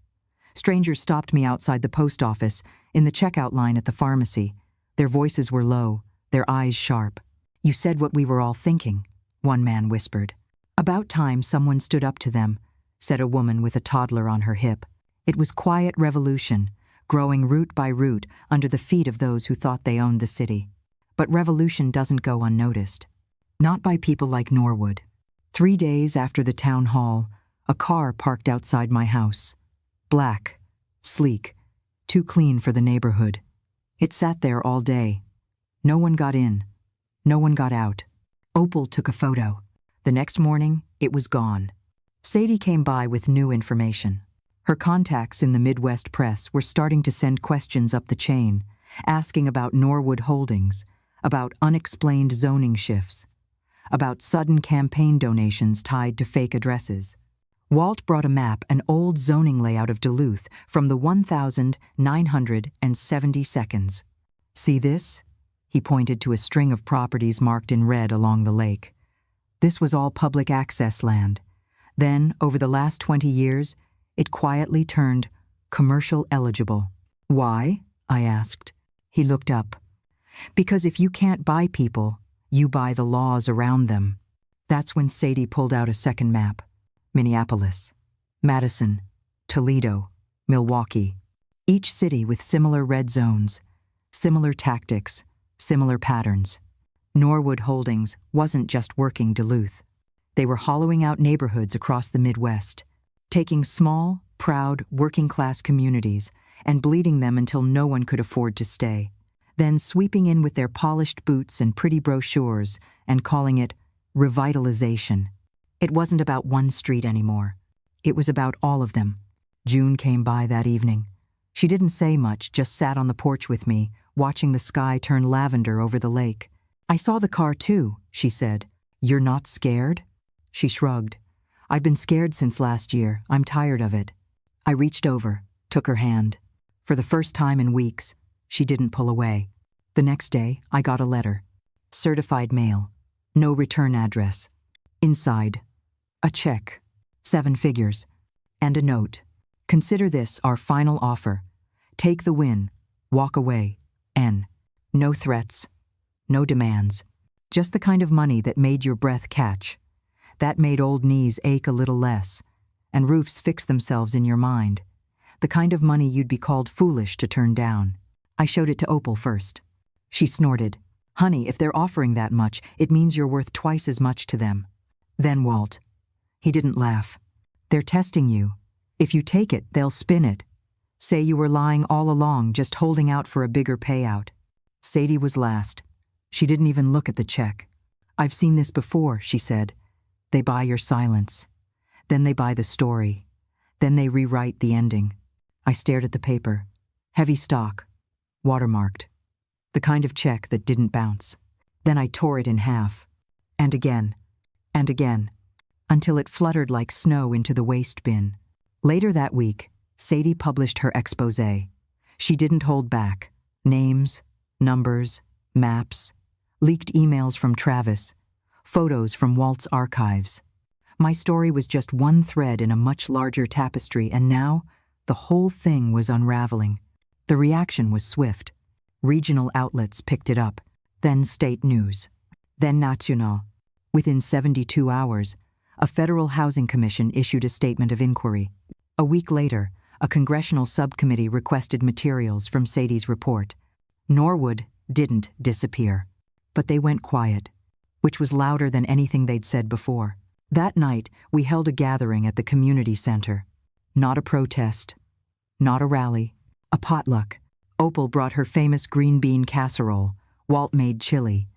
Strangers stopped me outside the post office, in the checkout line at the pharmacy. Their voices were low, their eyes sharp. You said what we were all thinking, one man whispered. About time someone stood up to them, said a woman with a toddler on her hip. It was quiet revolution, growing root by root under the feet of those who thought they owned the city. But revolution doesn't go unnoticed. Not by people like Norwood. 3 days after the town hall, a car parked outside my house. Black, sleek, too clean for the neighborhood. It sat there all day. No one got in. No one got out. Opal took a photo. The next morning, it was gone. Sadie came by with new information. Her contacts in the Midwest press were starting to send questions up the chain, asking about Norwood Holdings, about unexplained zoning shifts, about sudden campaign donations tied to fake addresses. Walt brought a map, an old zoning layout of Duluth from the 1970 seconds. See this? He pointed to a string of properties marked in red along the lake. This was all public access land. Then, over the last 20 years, it quietly turned commercial eligible. Why? I asked. He looked up. Because if you can't buy people, you buy the laws around them. That's when Sadie pulled out a second map. Minneapolis, Madison, Toledo, Milwaukee. Each city with similar red zones, similar tactics, similar patterns. Norwood Holdings wasn't just working Duluth. They were hollowing out neighborhoods across the Midwest, taking small, proud, working-class communities and bleeding them until no one could afford to stay, then sweeping in with their polished boots and pretty brochures and calling it revitalization. It wasn't about one street anymore. It was about all of them. June came by that evening. She didn't say much, just sat on the porch with me, watching the sky turn lavender over the lake. I saw the car too, she said. You're not scared? She shrugged. I've been scared since last year. I'm tired of it. I reached over, took her hand. For the first time in weeks, she didn't pull away. The next day, I got a letter. Certified mail. No return address. Inside, a check, 7 figures, and a note. Consider this our final offer. Take the win. Walk away. N. No threats. No demands. Just the kind of money that made your breath catch. That made old knees ache a little less, and roofs fix themselves in your mind. The kind of money you'd be called foolish to turn down. I showed it to Opal first. She snorted. Honey, if they're offering that much, it means you're worth twice as much to them. Then Walt. He didn't laugh. They're testing you. If you take it, they'll spin it. Say you were lying all along, just holding out for a bigger payout. Sadie was last. She didn't even look at the check. I've seen this before, she said. They buy your silence. Then they buy the story. Then they rewrite the ending. I stared at the paper. Heavy stock. Watermarked. The kind of check that didn't bounce. Then I tore it in half. And again. And again. Until it fluttered like snow into the waste bin. Later that week, Sadie published her exposé. She didn't hold back. Names, numbers, maps, leaked emails from Travis, photos from Walt's archives. My story was just one thread in a much larger tapestry, and now the whole thing was unraveling. The reaction was swift. Regional outlets picked it up, then state news, then Nacional. Within 72 hours, a federal housing commission issued a statement of inquiry. A week later, a congressional subcommittee requested materials from Sadie's report. Norwood didn't disappear, but they went quiet, which was louder than anything they'd said before. That night, we held a gathering at the community center. Not a protest, not a rally, a potluck. Opal brought her famous green bean casserole. Walt made chili.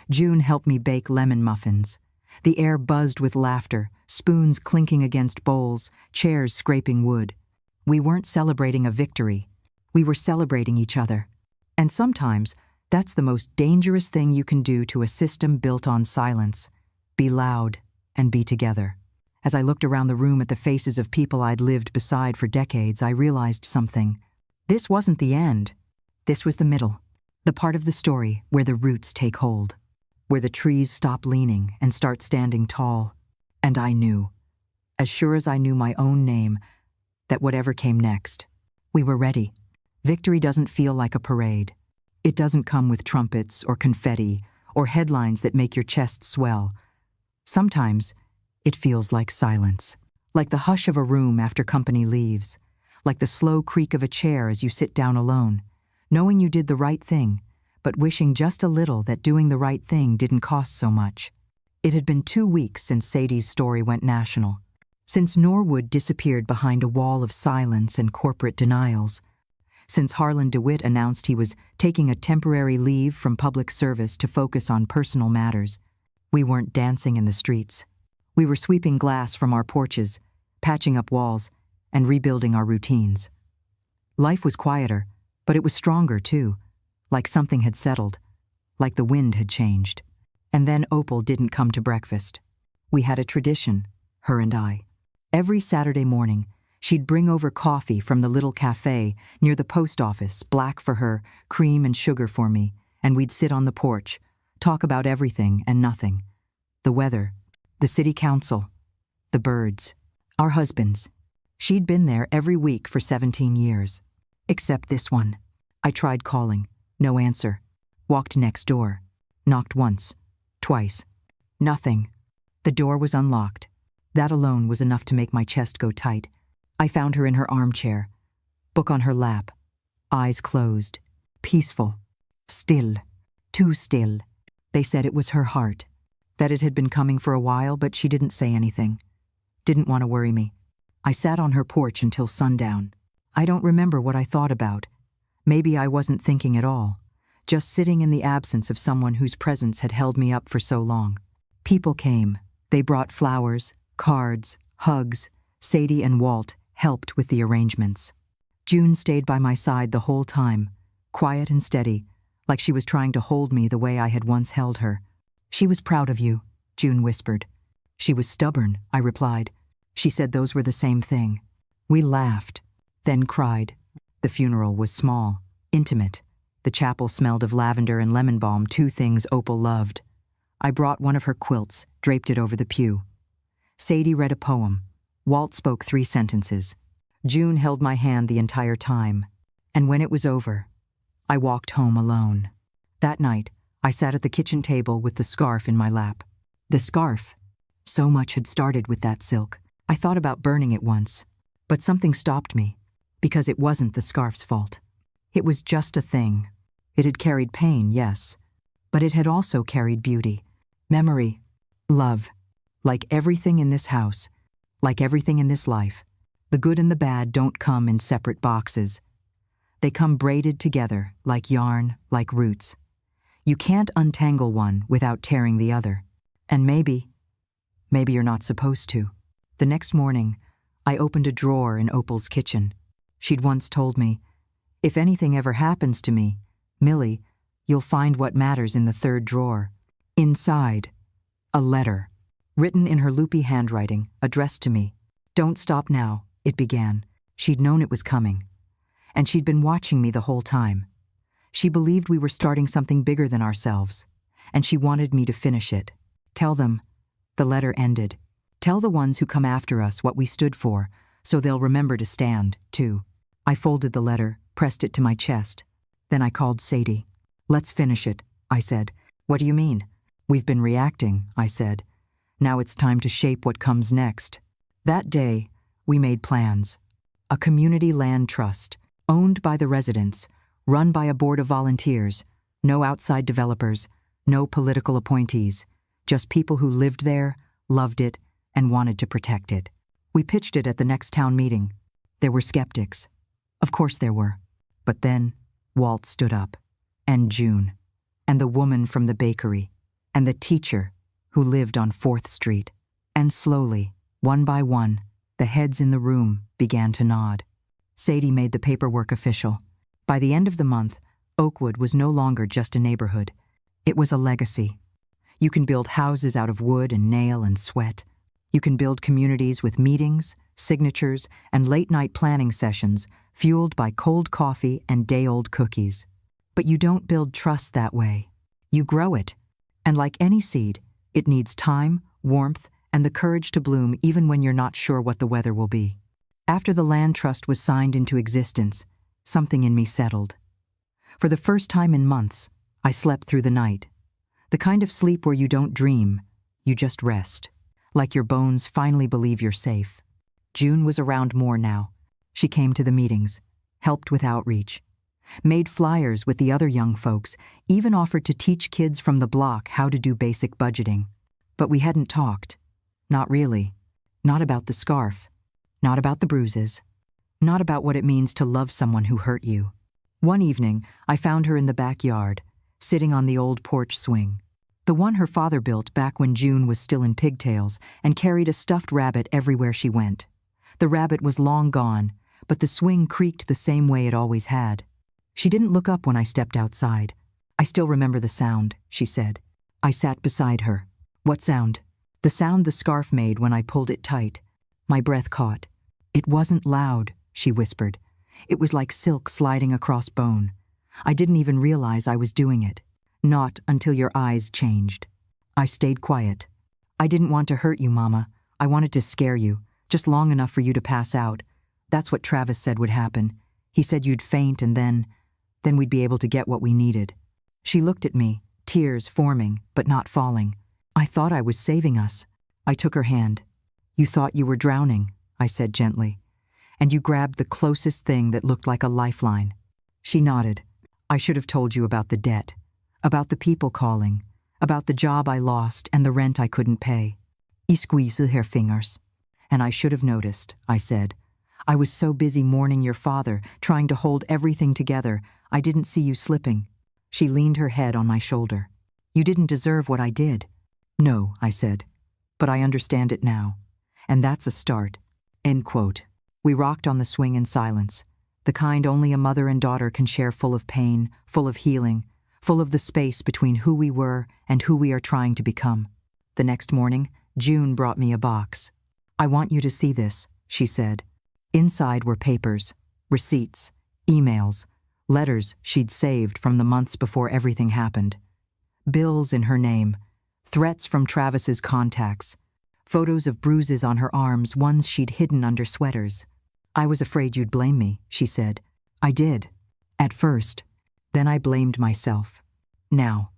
June helped me bake lemon muffins. The air buzzed with laughter, spoons clinking against bowls, chairs scraping wood. We weren't celebrating a victory. We were celebrating each other. And sometimes, that's the most dangerous thing you can do to a system built on silence. Be loud and be together. As I looked around the room at the faces of people I'd lived beside for decades, I realized something. This wasn't the end. This was the middle. The part of the story where the roots take hold, where the trees stop leaning and start standing tall. And I knew, as sure as I knew my own name, that whatever came next, we were ready. Victory doesn't feel like a parade. It doesn't come with trumpets or confetti or headlines that make your chest swell. Sometimes, it feels like silence, like the hush of a room after company leaves, like the slow creak of a chair as you sit down alone, knowing you did the right thing, but wishing just a little that doing the right thing didn't cost so much. It had been 2 weeks since Sadie's story went national, since Norwood disappeared behind a wall of silence and corporate denials, since Harlan DeWitt announced he was taking a temporary leave from public service to focus on personal matters. We weren't dancing in the streets. We were sweeping glass from our porches, patching up walls, and rebuilding our routines. Life was quieter, but it was stronger too, like something had settled, like the wind had changed. And then Opal didn't come to breakfast. We had a tradition, her and I. Every Saturday morning, she'd bring over coffee from the little cafe near the post office, black for her, cream and sugar for me, and we'd sit on the porch, talk about everything and nothing. The weather, the city council, the birds, our husbands. She'd been there every week for 17 years. Except this one. I tried calling. No answer. Walked next door. Knocked once. Twice. Nothing. The door was unlocked. That alone was enough to make my chest go tight. I found her in her armchair. Book on her lap. Eyes closed. Peaceful. Still. Too still. They said it was her heart. That it had been coming for a while, but she didn't say anything. Didn't want to worry me. I sat on her porch until sundown. I don't remember what I thought about. Maybe I wasn't thinking at all, just sitting in the absence of someone whose presence had held me up for so long. People came. They brought flowers, cards, hugs. Sadie and Walt helped with the arrangements. June stayed by my side the whole time, quiet and steady, like she was trying to hold me the way I had once held her. She was proud of you, June whispered. She was stubborn, I replied. She said those were the same thing. We laughed, then cried. The funeral was small, intimate. The chapel smelled of lavender and lemon balm, 2 things Opal loved. I brought one of her quilts, draped it over the pew. Sadie read a poem. Walt spoke 3 sentences. June held my hand the entire time. And when it was over, I walked home alone. That night, I sat at the kitchen table with the scarf in my lap. The scarf. So much had started with that silk. I thought about burning it once, but something stopped me, because it wasn't the scarf's fault. It was just a thing. It had carried pain, yes, but it had also carried beauty, memory, love. Like everything in this house, like everything in this life, the good and the bad don't come in separate boxes. They come braided together, like yarn, like roots. You can't untangle one without tearing the other. And maybe you're not supposed to. The next morning, I opened a drawer in Opal's kitchen. She'd once told me, if anything ever happens to me, Millie, you'll find what matters in the 3rd drawer. Inside, a letter, written in her loopy handwriting, addressed to me. Don't stop now, it began. She'd known it was coming. And she'd been watching me the whole time. She believed we were starting something bigger than ourselves, and she wanted me to finish it. Tell them, the letter ended. Tell the ones who come after us what we stood for, so they'll remember to stand, too. I folded the letter, pressed it to my chest. Then I called Sadie. Let's finish it, I said. What do you mean? We've been reacting, I said. Now it's time to shape what comes next. That day, we made plans. A community land trust, owned by the residents, run by a board of volunteers, no outside developers, no political appointees, just people who lived there, loved it, and wanted to protect it. We pitched it at the next town meeting. There were skeptics. Of course there were. But then, Walt stood up, and June, and the woman from the bakery, and the teacher who lived on 4th Street. And slowly, one by one, the heads in the room began to nod. Sadie made the paperwork official. By the end of the month, Oakwood was no longer just a neighborhood. It was a legacy. You can build houses out of wood and nail and sweat. You can build communities with meetings, signatures, and late-night planning sessions fueled by cold coffee and day-old cookies. But you don't build trust that way. You grow it. And like any seed, it needs time, warmth, and the courage to bloom even when you're not sure what the weather will be. After the land trust was signed into existence, something in me settled. For the first time in months, I slept through the night. The kind of sleep where you don't dream, you just rest. Like your bones finally believe you're safe. June was around more now. She came to the meetings, helped with outreach, made flyers with the other young folks, even offered to teach kids from the block how to do basic budgeting. But we hadn't talked. Not really. Not about the scarf. Not about the bruises. Not about what it means to love someone who hurt you. One evening, I found her in the backyard, sitting on the old porch swing. The one her father built back when June was still in pigtails and carried a stuffed rabbit everywhere she went. The rabbit was long gone, but the swing creaked the same way it always had. She didn't look up when I stepped outside. I still remember the sound, she said. I sat beside her. What sound? The sound the scarf made when I pulled it tight. My breath caught. It wasn't loud, she whispered. It was like silk sliding across bone. I didn't even realize I was doing it. Not until your eyes changed. I stayed quiet. I didn't want to hurt you, Mama. I wanted to scare you, just long enough for you to pass out. That's what Travis said would happen. He said you'd faint and then we'd be able to get what we needed. She looked at me, tears forming, but not falling. I thought I was saving us. I took her hand. You thought you were drowning, I said gently, and you grabbed the closest thing that looked like a lifeline. She nodded. I should have told you about the debt, about the people calling, about the job I lost and the rent I couldn't pay. I squeezed her fingers. And I should have noticed, I said. I was so busy mourning your father, trying to hold everything together, I didn't see you slipping. She leaned her head on my shoulder. You didn't deserve what I did. No, I said, but I understand it now. And that's a start. End quote. We rocked on the swing in silence, the kind only a mother and daughter can share, full of pain, full of healing, full of the space between who we were and who we are trying to become. The next morning, June brought me a box. I want you to see this, she said. Inside were papers, receipts, emails, letters she'd saved from the months before everything happened. Bills in her name, threats from Travis's contacts, photos of bruises on her arms, ones she'd hidden under sweaters. I was afraid you'd blame me, she said. I did. At first. Then I blamed myself. Now,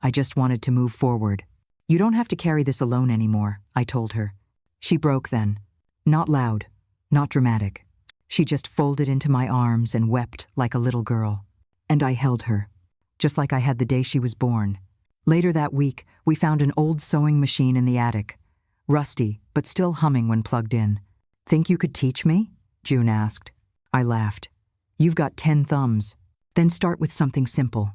I just wanted to move forward. You don't have to carry this alone anymore, I told her. She broke then. Not loud, not dramatic. She just folded into my arms and wept like a little girl. And I held her, just like I had the day she was born. Later that week, we found an old sewing machine in the attic, rusty but still humming when plugged in. Think you could teach me? June asked. I laughed. You've got 10 thumbs. Then start with something simple.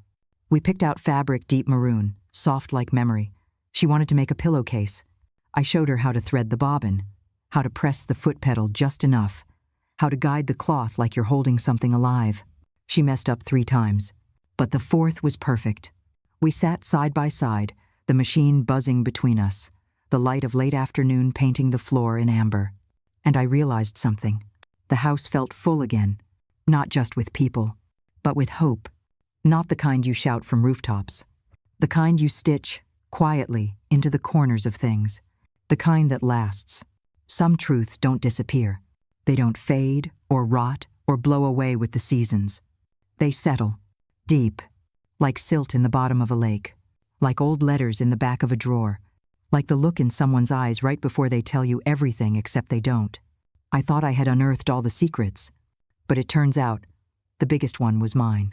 We picked out fabric deep maroon, soft like memory. She wanted to make a pillowcase. I showed her how to thread the bobbin, how to press the foot pedal just enough, how to guide the cloth like you're holding something alive. She messed up 3 times, but the 4th was perfect. We sat side by side, the machine buzzing between us, the light of late afternoon painting the floor in amber. And I realized something. The house felt full again, not just with people, but with hope. Not the kind you shout from rooftops. The kind you stitch, quietly, into the corners of things. The kind that lasts. Some truths don't disappear. They don't fade, or rot, or blow away with the seasons. They settle. Deep. Like silt in the bottom of a lake. Like old letters in the back of a drawer. Like the look in someone's eyes right before they tell you everything except they don't. I thought I had unearthed all the secrets. But it turns out, the biggest one was mine.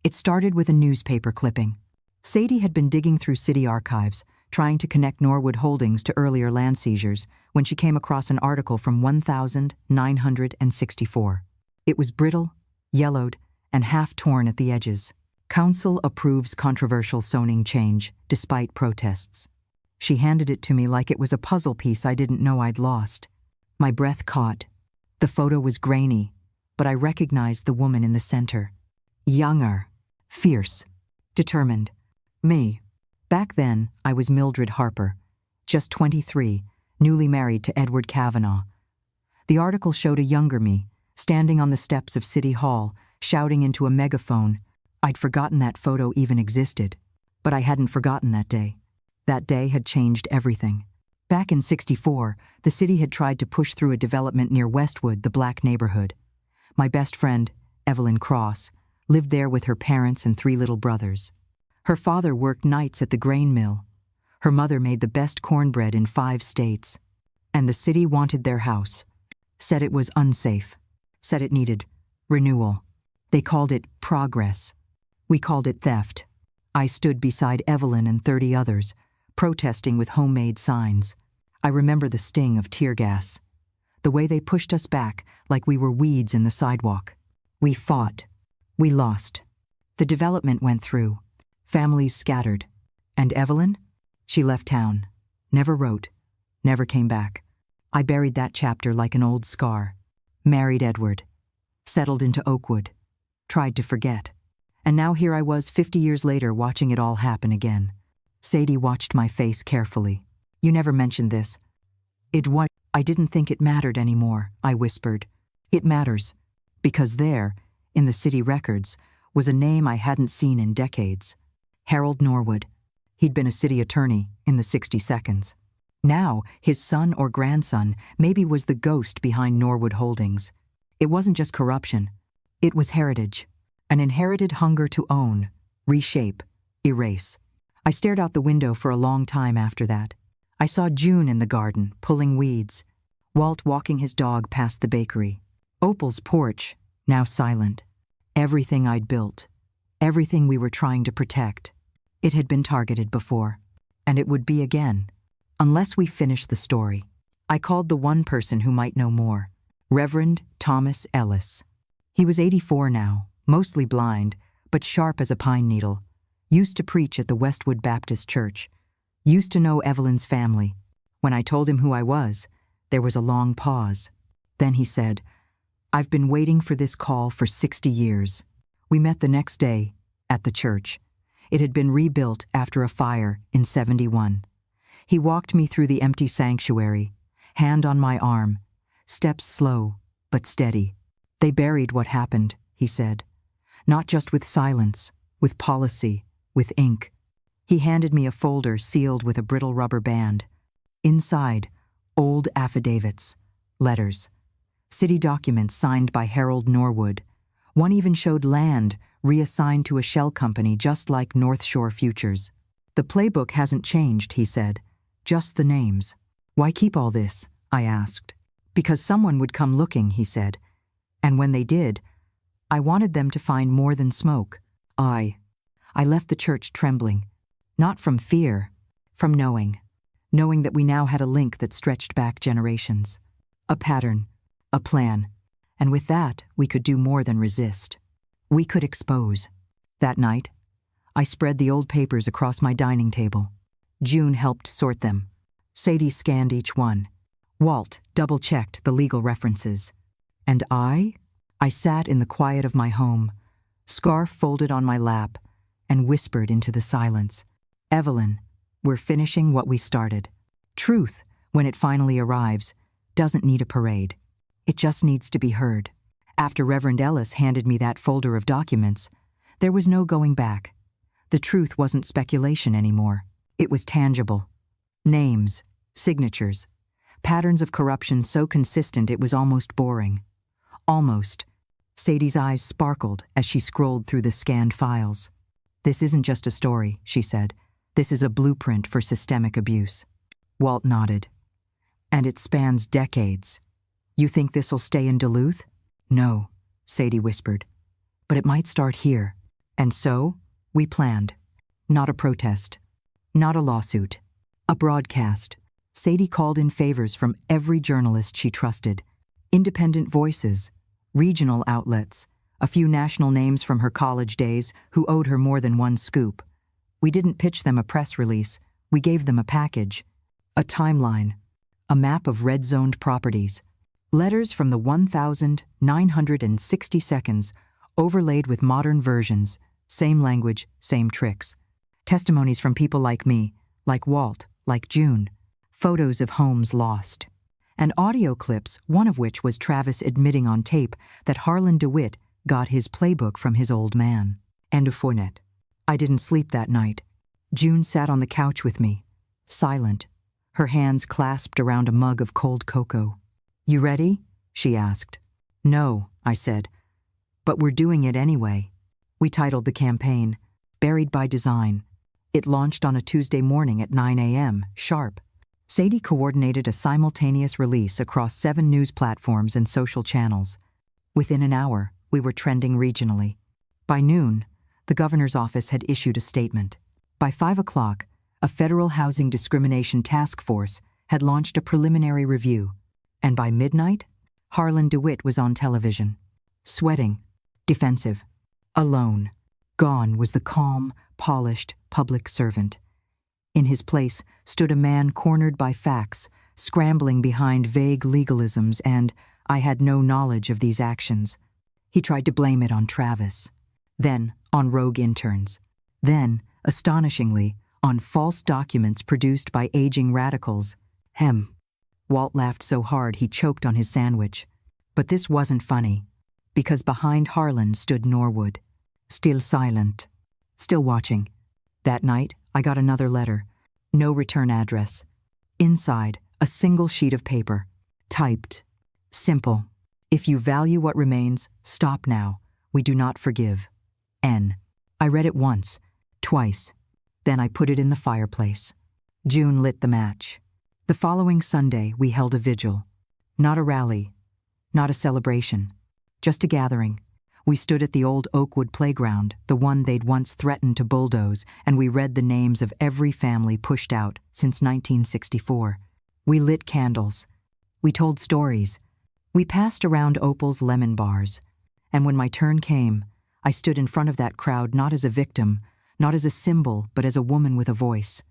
It started with a newspaper clipping. Sadie had been digging through city archives, trying to connect Norwood holdings to earlier land seizures, when she came across an article from 1964. It was brittle, yellowed, and half-torn at the edges. Council approves controversial zoning change, despite protests. She handed it to me like it was a puzzle piece I didn't know I'd lost. My breath caught. The photo was grainy, but I recognized the woman in the center. Younger, fierce, determined. Me. Back then, I was Mildred Harper, just 23, newly married to Edward Kavanaugh. The article showed a younger me, standing on the steps of City Hall, shouting into a megaphone. I'd forgotten that photo even existed, but I hadn't forgotten that day. That day had changed everything. Back in '64, the city had tried to push through a development near Westwood, the black neighborhood. My best friend, Evelyn Cross, lived there with her parents and 3 little brothers. Her father worked nights at the grain mill. Her mother made the best cornbread in 5 states. And the city wanted their house. Said it was unsafe. Said it needed renewal. They called it progress. We called it theft. I stood beside Evelyn and 30 others, protesting with homemade signs. I remember the sting of tear gas. The way they pushed us back like we were weeds in the sidewalk. We fought. We lost. The development went through. Families scattered. And Evelyn? She left town. Never wrote. Never came back. I buried that chapter like an old scar. Married Edward. Settled into Oakwood. Tried to forget. And now here I was 50 years later watching it all happen again. Sadie watched my face carefully. You never mentioned this. I didn't think it mattered anymore, I whispered. It matters. Because there, in the city records, was a name I hadn't seen in decades. Harold Norwood. He'd been a city attorney in the 60 seconds. Now, his son or grandson maybe was the ghost behind Norwood Holdings. It wasn't just corruption. It was heritage. An inherited hunger to own, reshape, erase. I stared out the window for a long time after that. I saw June in the garden, pulling weeds. Walt walking his dog past the bakery. Opal's porch, now silent. Everything I'd built. Everything we were trying to protect. It had been targeted before. And it would be again. Unless we finished the story. I called the one person who might know more. Reverend Thomas Ellis. He was 84 now, mostly blind, but sharp as a pine needle. Used to preach at the Westwood Baptist Church. Used to know Evelyn's family. When I told him who I was, there was a long pause. Then he said, "I've been waiting for this call for 60 years. We met the next day, at the church. It had been rebuilt after a fire in '71. He walked me through the empty sanctuary, hand on my arm, steps slow but steady. They buried what happened, he said. Not just with silence, with policy, with ink. He handed me a folder sealed with a brittle rubber band. Inside, old affidavits, letters, city documents signed by Harold Norwood. One even showed land reassigned to a shell company just like North Shore Futures. The playbook hasn't changed, he said. Just the names. Why keep all this? I asked. Because someone would come looking, he said. And when they did, I wanted them to find more than smoke. I left the church trembling. Not from fear, from knowing. Knowing that we now had a link that stretched back generations. A pattern, a plan. And with that, we could do more than resist. We could expose. That night, I spread the old papers across my dining table. June helped sort them. Sadie scanned each one. Walt double-checked the legal references. And I sat in the quiet of my home, scarf folded on my lap, and whispered into the silence. Evelyn, we're finishing what we started. Truth, when it finally arrives, doesn't need a parade. It just needs to be heard. After Reverend Ellis handed me that folder of documents, There was no going back. The truth wasn't speculation anymore. It was tangible. Names, signatures, patterns of corruption so consistent it was almost boring. Almost. Sadie's eyes sparkled as she scrolled through the scanned files. "This isn't just a story," she said. "This is a blueprint for systemic abuse." Walt nodded. "And it spans decades. You think this'll stay in Duluth?" "No," Sadie whispered. "But it might start here." And so, we planned. Not a protest. Not a lawsuit. A broadcast. Sadie called in favors from every journalist she trusted. Independent voices, regional outlets, a few national names from her college days who owed her more than one scoop. We didn't pitch them a press release. We gave them a package. A timeline. A map of red-zoned properties. Letters from the 1,960 seconds, overlaid with modern versions, same language, same tricks. Testimonies from people like me, like Walt, like June. Photos of homes lost. And audio clips, one of which was Travis admitting on tape that Harlan DeWitt got his playbook from his old man. And a fournette. I didn't sleep that night. June sat on the couch with me, silent, her hands clasped around a mug of cold cocoa. "You ready?" she asked. "No," I said. "But we're doing it anyway." We titled the campaign, Buried by Design. It launched on a Tuesday morning at 9 a.m., sharp. Sadie coordinated a simultaneous release across 7 news platforms and social channels. Within an hour, we were trending regionally. By noon, the governor's office had issued a statement. By 5 o'clock, a federal housing discrimination task force had launched a preliminary review. And by midnight, Harlan DeWitt was on television. Sweating, defensive, alone. Gone was the calm, polished public servant. In his place stood a man cornered by facts, scrambling behind vague legalisms, and I had no knowledge of these actions. He tried to blame it on Travis. Then on rogue interns. Then, astonishingly, on false documents produced by aging radicals. Walt laughed so hard he choked on his sandwich. But this wasn't funny, because behind Harlan stood Norwood, still silent, still watching. That night, I got another letter. No return address. Inside, a single sheet of paper. Typed. Simple. "If you value what remains, stop now. We do not forgive. N." I read it once, twice. Then I put it in the fireplace. June lit the match. The following Sunday, we held a vigil. Not a rally. Not a celebration. Just a gathering. We stood at the old Oakwood playground, the one they'd once threatened to bulldoze, and we read the names of every family pushed out since 1964. We lit candles. We told stories. We passed around Opal's lemon bars. And when my turn came, I stood in front of that crowd not as a victim, not as a symbol, but as a woman with a voice.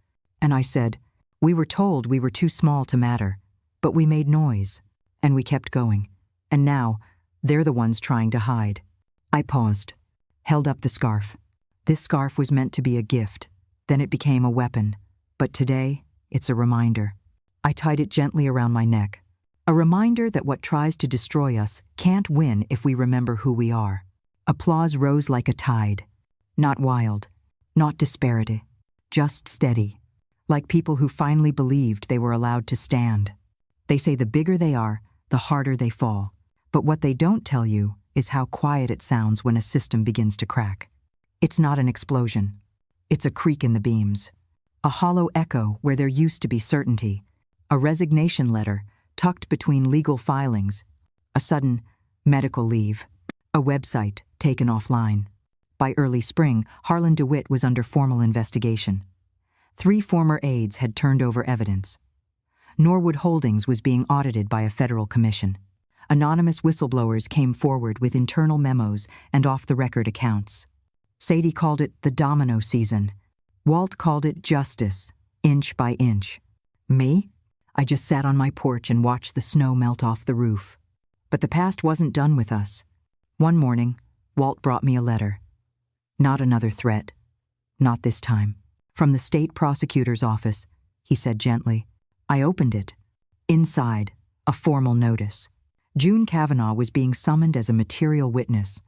And I said, "We were told we were too small to matter, but we made noise, and we kept going. And now, they're the ones trying to hide." I paused, held up the scarf. This scarf was meant to be a gift, then it became a weapon. But today, it's a reminder. I tied it gently around my neck. A reminder that what tries to destroy us can't win if we remember who we are. Applause rose like a tide. Not wild, not disparity, just steady. Like people who finally believed they were allowed to stand. They say the bigger they are, the harder they fall. But what they don't tell you is how quiet it sounds when a system begins to crack. It's not an explosion. It's a creak in the beams. A hollow echo where there used to be certainty. A resignation letter tucked between legal filings. A sudden medical leave. A website taken offline. By early spring, Harlan DeWitt was under formal investigation. 3 former aides had turned over evidence. Norwood Holdings was being audited by a federal commission. Anonymous whistleblowers came forward with internal memos and off-the-record accounts. Sadie called it the domino season. Walt called it justice, inch by inch. Me? I just sat on my porch and watched the snow melt off the roof. But the past wasn't done with us. One morning, Walt brought me a letter. Not another threat. Not this time. From the state prosecutor's office, he said gently. I opened it. Inside, a formal notice. June Kavanaugh was being summoned as a material witness.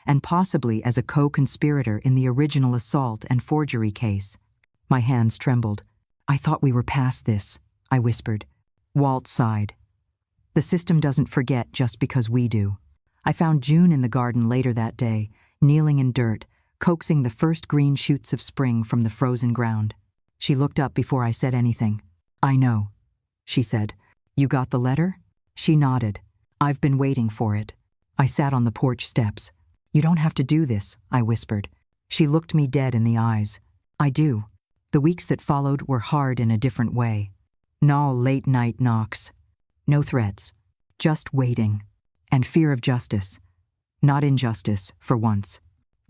and possibly as a co-conspirator in the original assault and forgery case. My hands trembled. "I thought we were past this," I whispered. Walt sighed. "The system doesn't forget just because we do." I found June in the garden later that day, kneeling in dirt, coaxing the first green shoots of spring from the frozen ground. She looked up before I said anything. "I know," she said. "You got the letter?" She nodded. "I've been waiting for it." I sat on the porch steps. "You don't have to do this," I whispered. She looked me dead in the eyes. "I do." The weeks that followed were hard in a different way. No late-night knocks. No threats. Just waiting. And fear of justice. Not injustice, for once.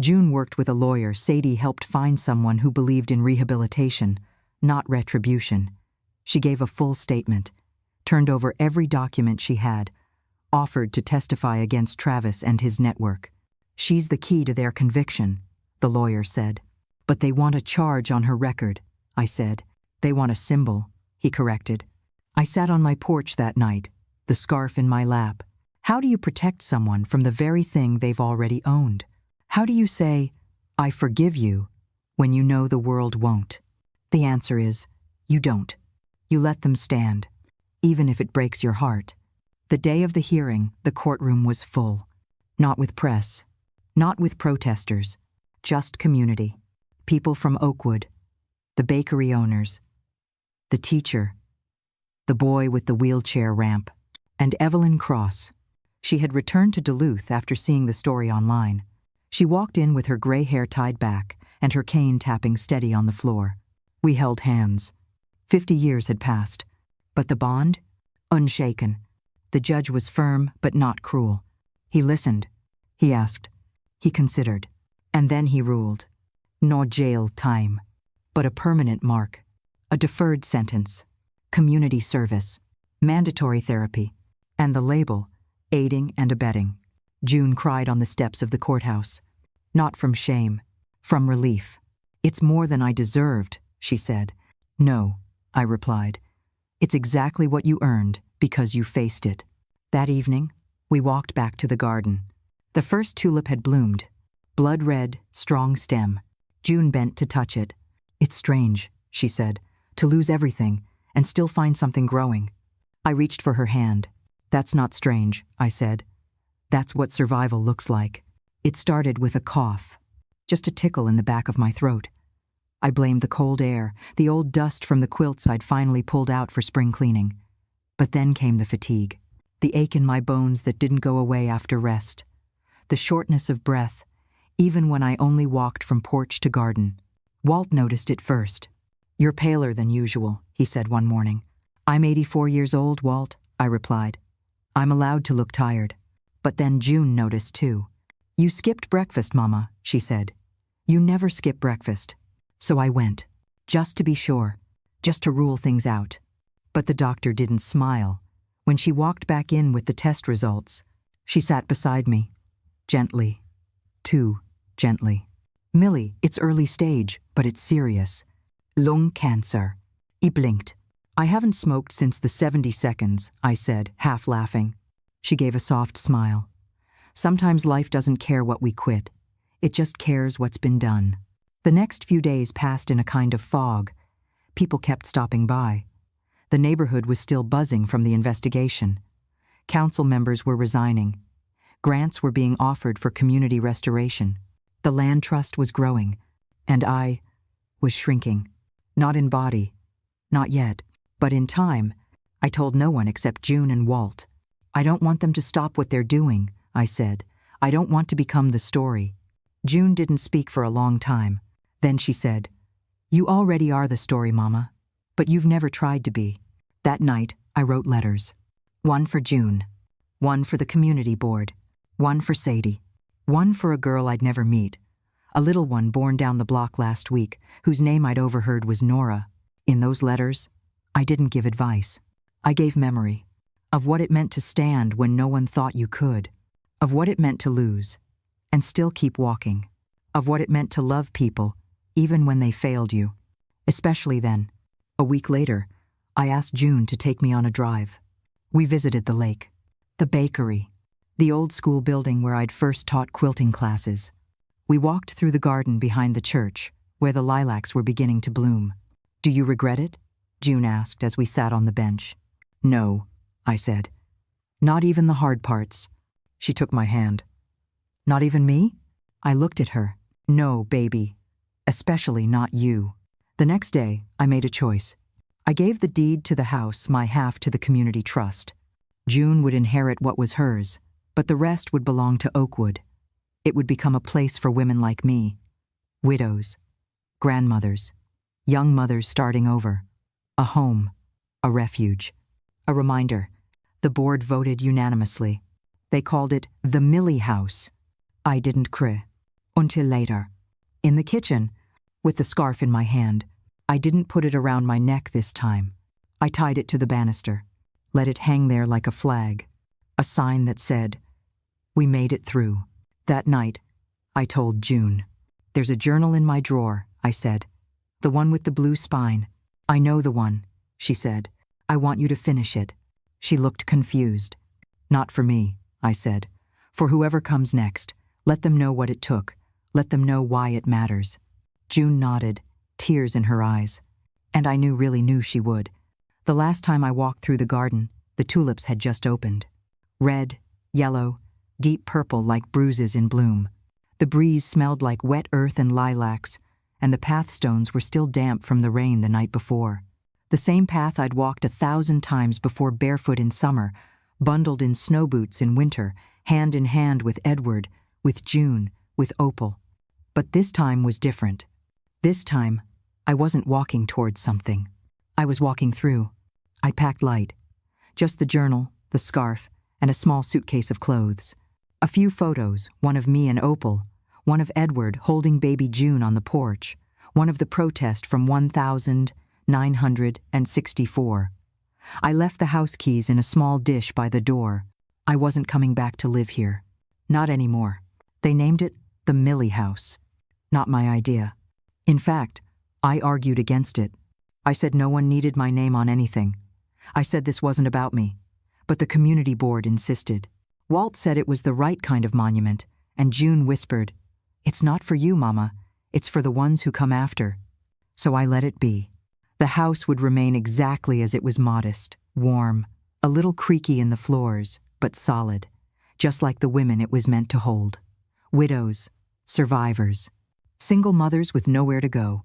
June worked with a lawyer. Sadie helped find someone who believed in rehabilitation, not retribution. She gave a full statement, turned over every document she had, offered to testify against Travis and his network. "She's the key to their conviction," the lawyer said. "But they want a charge on her record," I said. "They want a symbol," he corrected. I sat on my porch that night, the scarf in my lap. How do you protect someone from the very thing they've already owned? How do you say, "I forgive you," when you know the world won't? The answer is, you don't. You let them stand, even if it breaks your heart. The day of the hearing, the courtroom was full. Not with press, not with protesters, just community. People from Oakwood, the bakery owners, the teacher, the boy with the wheelchair ramp, and Evelyn Cross. She had returned to Duluth after seeing the story online. She walked in with her gray hair tied back and her cane tapping steady on the floor. We held hands. 50 years had passed. But the bond? Unshaken. The judge was firm but not cruel. He listened. He asked. He considered. And then he ruled. No jail time, but a permanent mark. A deferred sentence. Community service. Mandatory therapy. And the label, aiding and abetting. June cried on the steps of the courthouse. Not from shame, from relief. "It's more than I deserved," she said. "No," I replied. "It's exactly what you earned because you faced it." That evening, we walked back to the garden. The first tulip had bloomed. Blood red, strong stem. June bent to touch it. "It's strange," she said, "to lose everything and still find something growing." I reached for her hand. "That's not strange," I said. "That's what survival looks like." It started with a cough, just a tickle in the back of my throat. I blamed the cold air, the old dust from the quilts I'd finally pulled out for spring cleaning. But then came the fatigue, the ache in my bones that didn't go away after rest, the shortness of breath, even when I only walked from porch to garden. Walt noticed it first. "You're paler than usual," he said one morning. "I'm 84 years old, Walt," I replied. "I'm allowed to look tired." But then June noticed too. "You skipped breakfast, Mama," she said. "You never skip breakfast." So I went, just to be sure, just to rule things out. But the doctor didn't smile. When she walked back in with the test results, she sat beside me, gently, too gently. "Millie, it's early stage, but it's serious. Lung cancer." He blinked. "I haven't smoked since the 70 seconds, I said, half laughing. She gave a soft smile. "Sometimes life doesn't care what we quit. It just cares what's been done." The next few days passed in a kind of fog. People kept stopping by. The neighborhood was still buzzing from the investigation. Council members were resigning. Grants were being offered for community restoration. The land trust was growing, and I was shrinking. Not in body, not yet, but in time. I told no one except June and Walt. "I don't want them to stop what they're doing," I said. "I don't want to become the story." June didn't speak for a long time. Then she said, "You already are the story, Mama, but you've never tried to be." That night, I wrote letters. One for June, one for the community board, one for Sadie, one for a girl I'd never meet, a little one born down the block last week, whose name I'd overheard was Nora. In those letters, I didn't give advice. I gave memory of what it meant to stand when no one thought you could, of what it meant to lose and still keep walking, of what it meant to love people even when they failed you. Especially then. A week later, I asked June to take me on a drive. We visited the lake, the bakery, the old school building where I'd first taught quilting classes. We walked through the garden behind the church, where the lilacs were beginning to bloom. "Do you regret it?" June asked as we sat on the bench. "No," I said. "Not even the hard parts." She took my hand. "Not even me?" I looked at her. "No, baby. Especially not you." The next day, I made a choice. I gave the deed to the house, my half to the community trust. June would inherit what was hers, but the rest would belong to Oakwood. It would become a place for women like me. Widows, grandmothers, young mothers starting over. A home, a refuge, a reminder. The board voted unanimously. They called it the Millie House. I didn't cry. Until later. In the kitchen, with the scarf in my hand, I didn't put it around my neck this time. I tied it to the banister, let it hang there like a flag, a sign that said, "We made it through." That night, I told June. "There's a journal in my drawer," I said. "The one with the blue spine." "I know the one," she said. "I want you to finish it." She looked confused. "Not for me," I said. "For whoever comes next. Let them know what it took. Let them know why it matters." June nodded, tears in her eyes. And I really knew she would. The last time I walked through the garden, the tulips had just opened. Red, yellow, deep purple like bruises in bloom. The breeze smelled like wet earth and lilacs, and the pathstones were still damp from the rain the night before. The same path I'd walked 1,000 times before barefoot in summer, bundled in snow boots in winter, hand in hand with Edward, with June, with Opal. But this time was different. This time, I wasn't walking towards something. I was walking through. I packed light. Just the journal, the scarf, and a small suitcase of clothes. A few photos, one of me and Opal, one of Edward holding baby June on the porch, one of the protest from 1964. I left the house keys in a small dish by the door. I wasn't coming back to live here. Not anymore. They named it the Millie House. Not my idea. In fact, I argued against it. I said no one needed my name on anything. I said this wasn't about me. But the community board insisted. Walt said it was the right kind of monument, and June whispered, "It's not for you, Mama. It's for the ones who come after." So I let it be. The house would remain exactly as it was, modest, warm, a little creaky in the floors, but solid, just like the women it was meant to hold. Widows, survivors, single mothers with nowhere to go,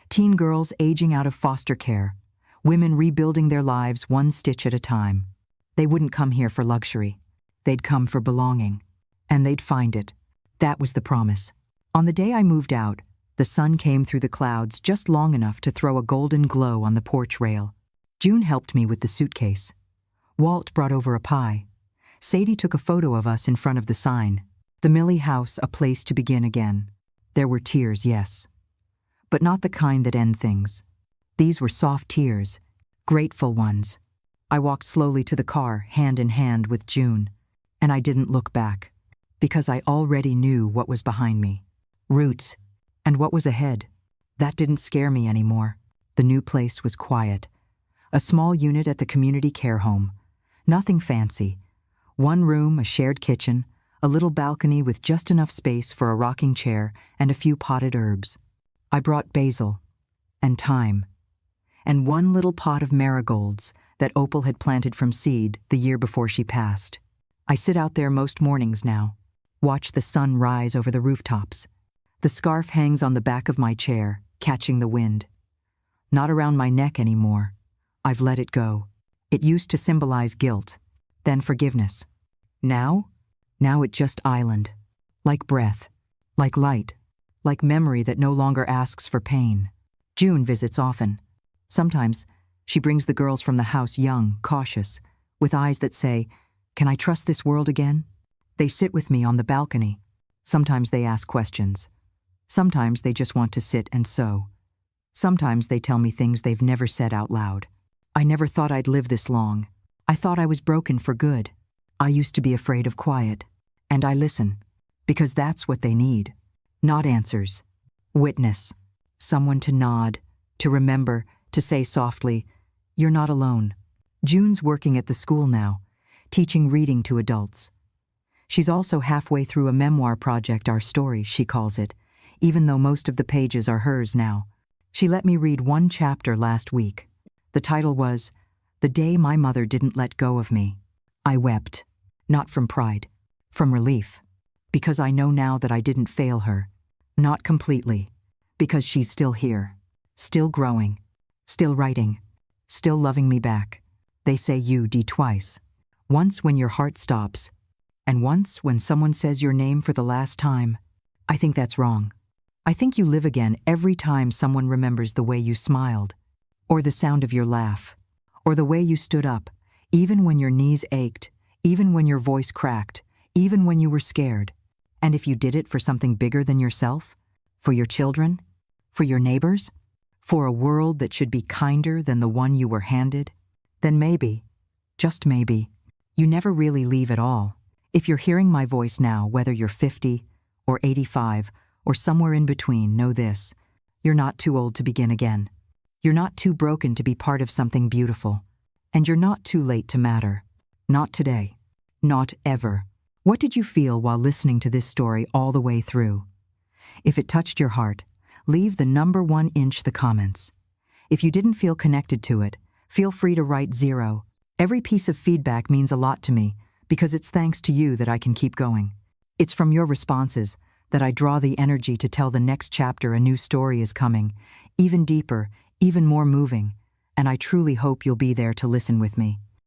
teen girls aging out of foster care, women rebuilding their lives one stitch at a time. They wouldn't come here for luxury. They'd come for belonging. And they'd find it. That was the promise. On the day I moved out, the sun came through the clouds just long enough to throw a golden glow on the porch rail. June helped me with the suitcase. Walt brought over a pie. Sadie took a photo of us in front of the sign. The Millie House, a place to begin again. There were tears, yes. But not the kind that end things. These were soft tears, grateful ones. I walked slowly to the car, hand in hand with June. And I didn't look back, because I already knew what was behind me. Roots. And what was ahead. That didn't scare me anymore. The new place was quiet. A small unit at the community care home. Nothing fancy. One room, a shared kitchen, a little balcony with just enough space for a rocking chair and a few potted herbs. I brought basil and thyme and one little pot of marigolds that Opal had planted from seed the year before she passed. I sit out there most mornings now, watch the sun rise over the rooftops. The scarf hangs on the back of my chair, catching the wind. Not around my neck anymore. I've let it go. It used to symbolize guilt, then forgiveness. Now it just island. Like breath, like light, like memory that no longer asks for pain. June visits often. Sometimes she brings the girls from the house young, cautious, with eyes that say, "Can I trust this world again?" They sit with me on the balcony. Sometimes they ask questions. Sometimes they just want to sit and sew. Sometimes they tell me things they've never said out loud. I never thought I'd live this long. I thought I was broken for good. I used to be afraid of quiet. And I listen, because that's what they need. Not answers. Witness. Someone to nod, to remember, to say softly, "You're not alone." June's working at the school now, teaching reading to adults. She's also halfway through a memoir project, Our Story, she calls it, even though most of the pages are hers now. She let me read one chapter last week. The title was, The Day My Mother Didn't Let Go of Me. I wept, not from pride, from relief, because I know now that I didn't fail her. Not completely, because she's still here, still growing, still writing, still loving me back. They say you D twice. Once when your heart stops, and once when someone says your name for the last time. I think that's wrong. I think you live again every time someone remembers the way you smiled, or the sound of your laugh, or the way you stood up, even when your knees ached, even when your voice cracked, even when you were scared. And if you did it for something bigger than yourself, for your children, for your neighbors, for a world that should be kinder than the one you were handed, then maybe, just maybe, you never really leave at all. If you're hearing my voice now, whether you're 50 or 85 or somewhere in between, know this: you're not too old to begin again. You're not too broken to be part of something beautiful. And you're not too late to matter. Not today. Not ever. What did you feel while listening to this story all the way through? If it touched your heart, leave the number 1 inch the comments. If you didn't feel connected to it, feel free to write 0. Every piece of feedback means a lot to me, because it's thanks to you that I can keep going. It's from your responses that I draw the energy to tell the next chapter. A new story is coming, even deeper, even more moving, and I truly hope you'll be there to listen with me.